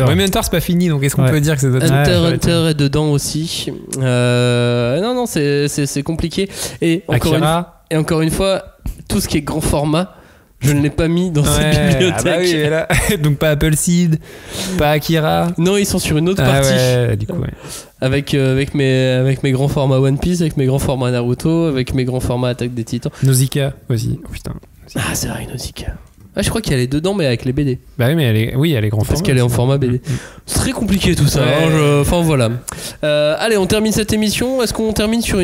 Ouais, mais Hunter c'est pas fini donc est-ce qu'on peut dire que c'est Hunter est dedans aussi. Non, c'est compliqué. Et encore une fois, tout ce qui est grand format. Je ne l'ai pas mis dans cette bibliothèque. Ah bah oui, là. Donc pas Apple Seed, pas Akira. Non, ils sont sur une autre partie. Ouais, du coup, ouais. Avec mes grands formats One Piece, avec mes grands formats Naruto, avec mes grands formats Attaque des Titans. Nausicaa aussi. Oh putain. Ah, c'est vrai, Nausicaa. Ah, je crois qu'elle est dedans, mais avec les BD. Bah oui, mais elle est grand format. Parce qu'elle est en format BD. C'est très compliqué tout ça. Ouais. Enfin voilà. Allez, on termine cette émission. Est-ce qu'on termine sur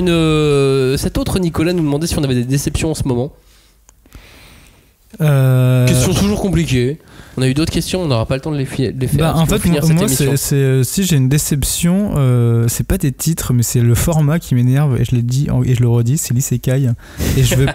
cet autre Nicolas nous demandait si on avait des déceptions en ce moment. Question toujours compliquée. On a eu d'autres questions, on n'aura pas le temps de les faire. En fait, moi si j'ai une déception, c'est pas des titres, mais c'est le format qui m'énerve. Et je l'ai dit et je le redis, c'est l'Isekai. Et je veux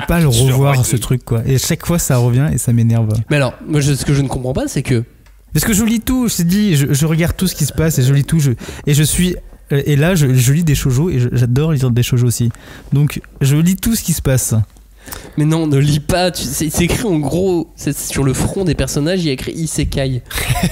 pas le revoir ce truc quoi. Et chaque fois ça revient et ça m'énerve. Mais alors, moi ce que je ne comprends pas, c'est que parce que je lis tout. Je t'ai dit, je regarde tout ce qui se passe et je lis tout. Et là, je lis des shoujo et j'adore lire des shoujo aussi. Donc, je lis tout ce qui se passe. Mais non, ne lis pas. C'est écrit en gros, c'est sur le front des personnages, il y a écrit Isekai.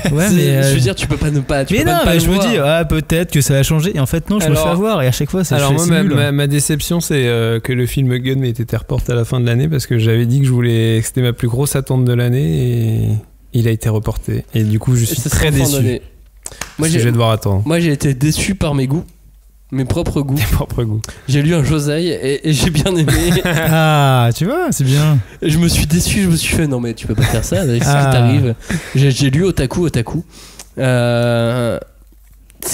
Ouais, mais je veux dire, tu peux pas ne pas. Mais non, mais je me dis, peut-être que ça a changé. Et en fait, non, je me fais avoir. Et à chaque fois, ça change. Alors, moi, ma déception, c'est que le film Gun ait été reporté à la fin de l'année parce que j'avais dit que c'était ma plus grosse attente de l'année et il a été reporté. Et du coup, je suis très déçu. Moi, je vais devoir attendre. Moi, j'ai été déçu par mes goûts. Mes propres goûts. J'ai lu un Josei et j'ai bien aimé. Ah, tu vois, c'est bien. Et je me suis déçu, je me suis fait non mais tu peux pas faire ça, c'est ça qui t'arrive. J'ai lu Otaku. C'est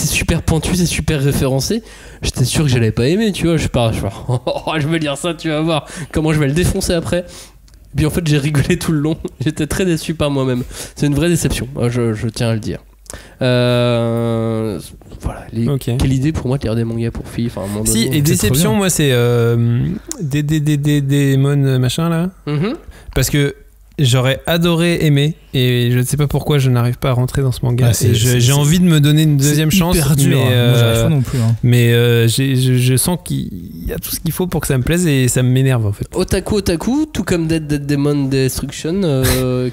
super pointu, c'est super référencé. J'étais sûr que j'allais pas aimer, tu vois. Je vais lire ça, tu vas voir comment je vais le défoncer après. Et puis en fait j'ai rigolé tout le long. J'étais très déçu par moi-même. C'est une vraie déception, je tiens à le dire. Voilà, quelle idée pour moi de lire des mangas pour filles. Enfin, si, et déception, moi c'est des mon machin là. Parce que j'aurais adoré aimer et je ne sais pas pourquoi je n'arrive pas à rentrer dans ce manga. J'ai envie de me donner une deuxième chance. C'est hyper dur, moi j'arrive pas non plus. Mais je sens qu'il y a tout ce qu'il faut pour que ça me plaise et ça m'énerve en fait. Otaku, tout comme Dead Demon Destruction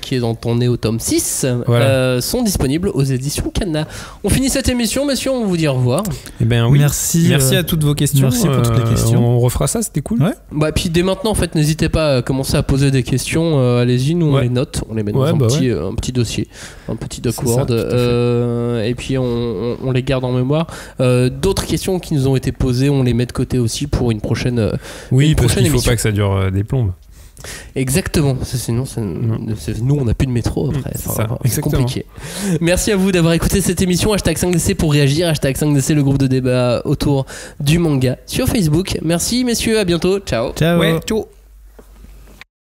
qui est dans ton nez au tome 6, voilà. Sont disponibles aux éditions Kana. On finit cette émission, messieurs, on vous dit au revoir. Eh ben oui. Merci à toutes vos questions. Merci pour toutes les questions. On refera ça, c'était cool. Ouais. Bah puis dès maintenant en fait, n'hésitez pas à commencer à poser des questions. Allez-y, nous on les note, on les met dans un petit dossier, un petit docword, et puis on les garde en mémoire. D'autres questions qui nous ont été posées, on les met de côté aussi pour une prochaine. Parce qu'il ne faut pas que ça dure des plombes. Exactement, sinon nous on n'a plus de métro après, c'est compliqué. Merci à vous d'avoir écouté cette émission. #5DC pour réagir, #5DC le groupe de débat autour du manga sur Facebook. Merci messieurs, à bientôt, ciao. Ouais, ciao.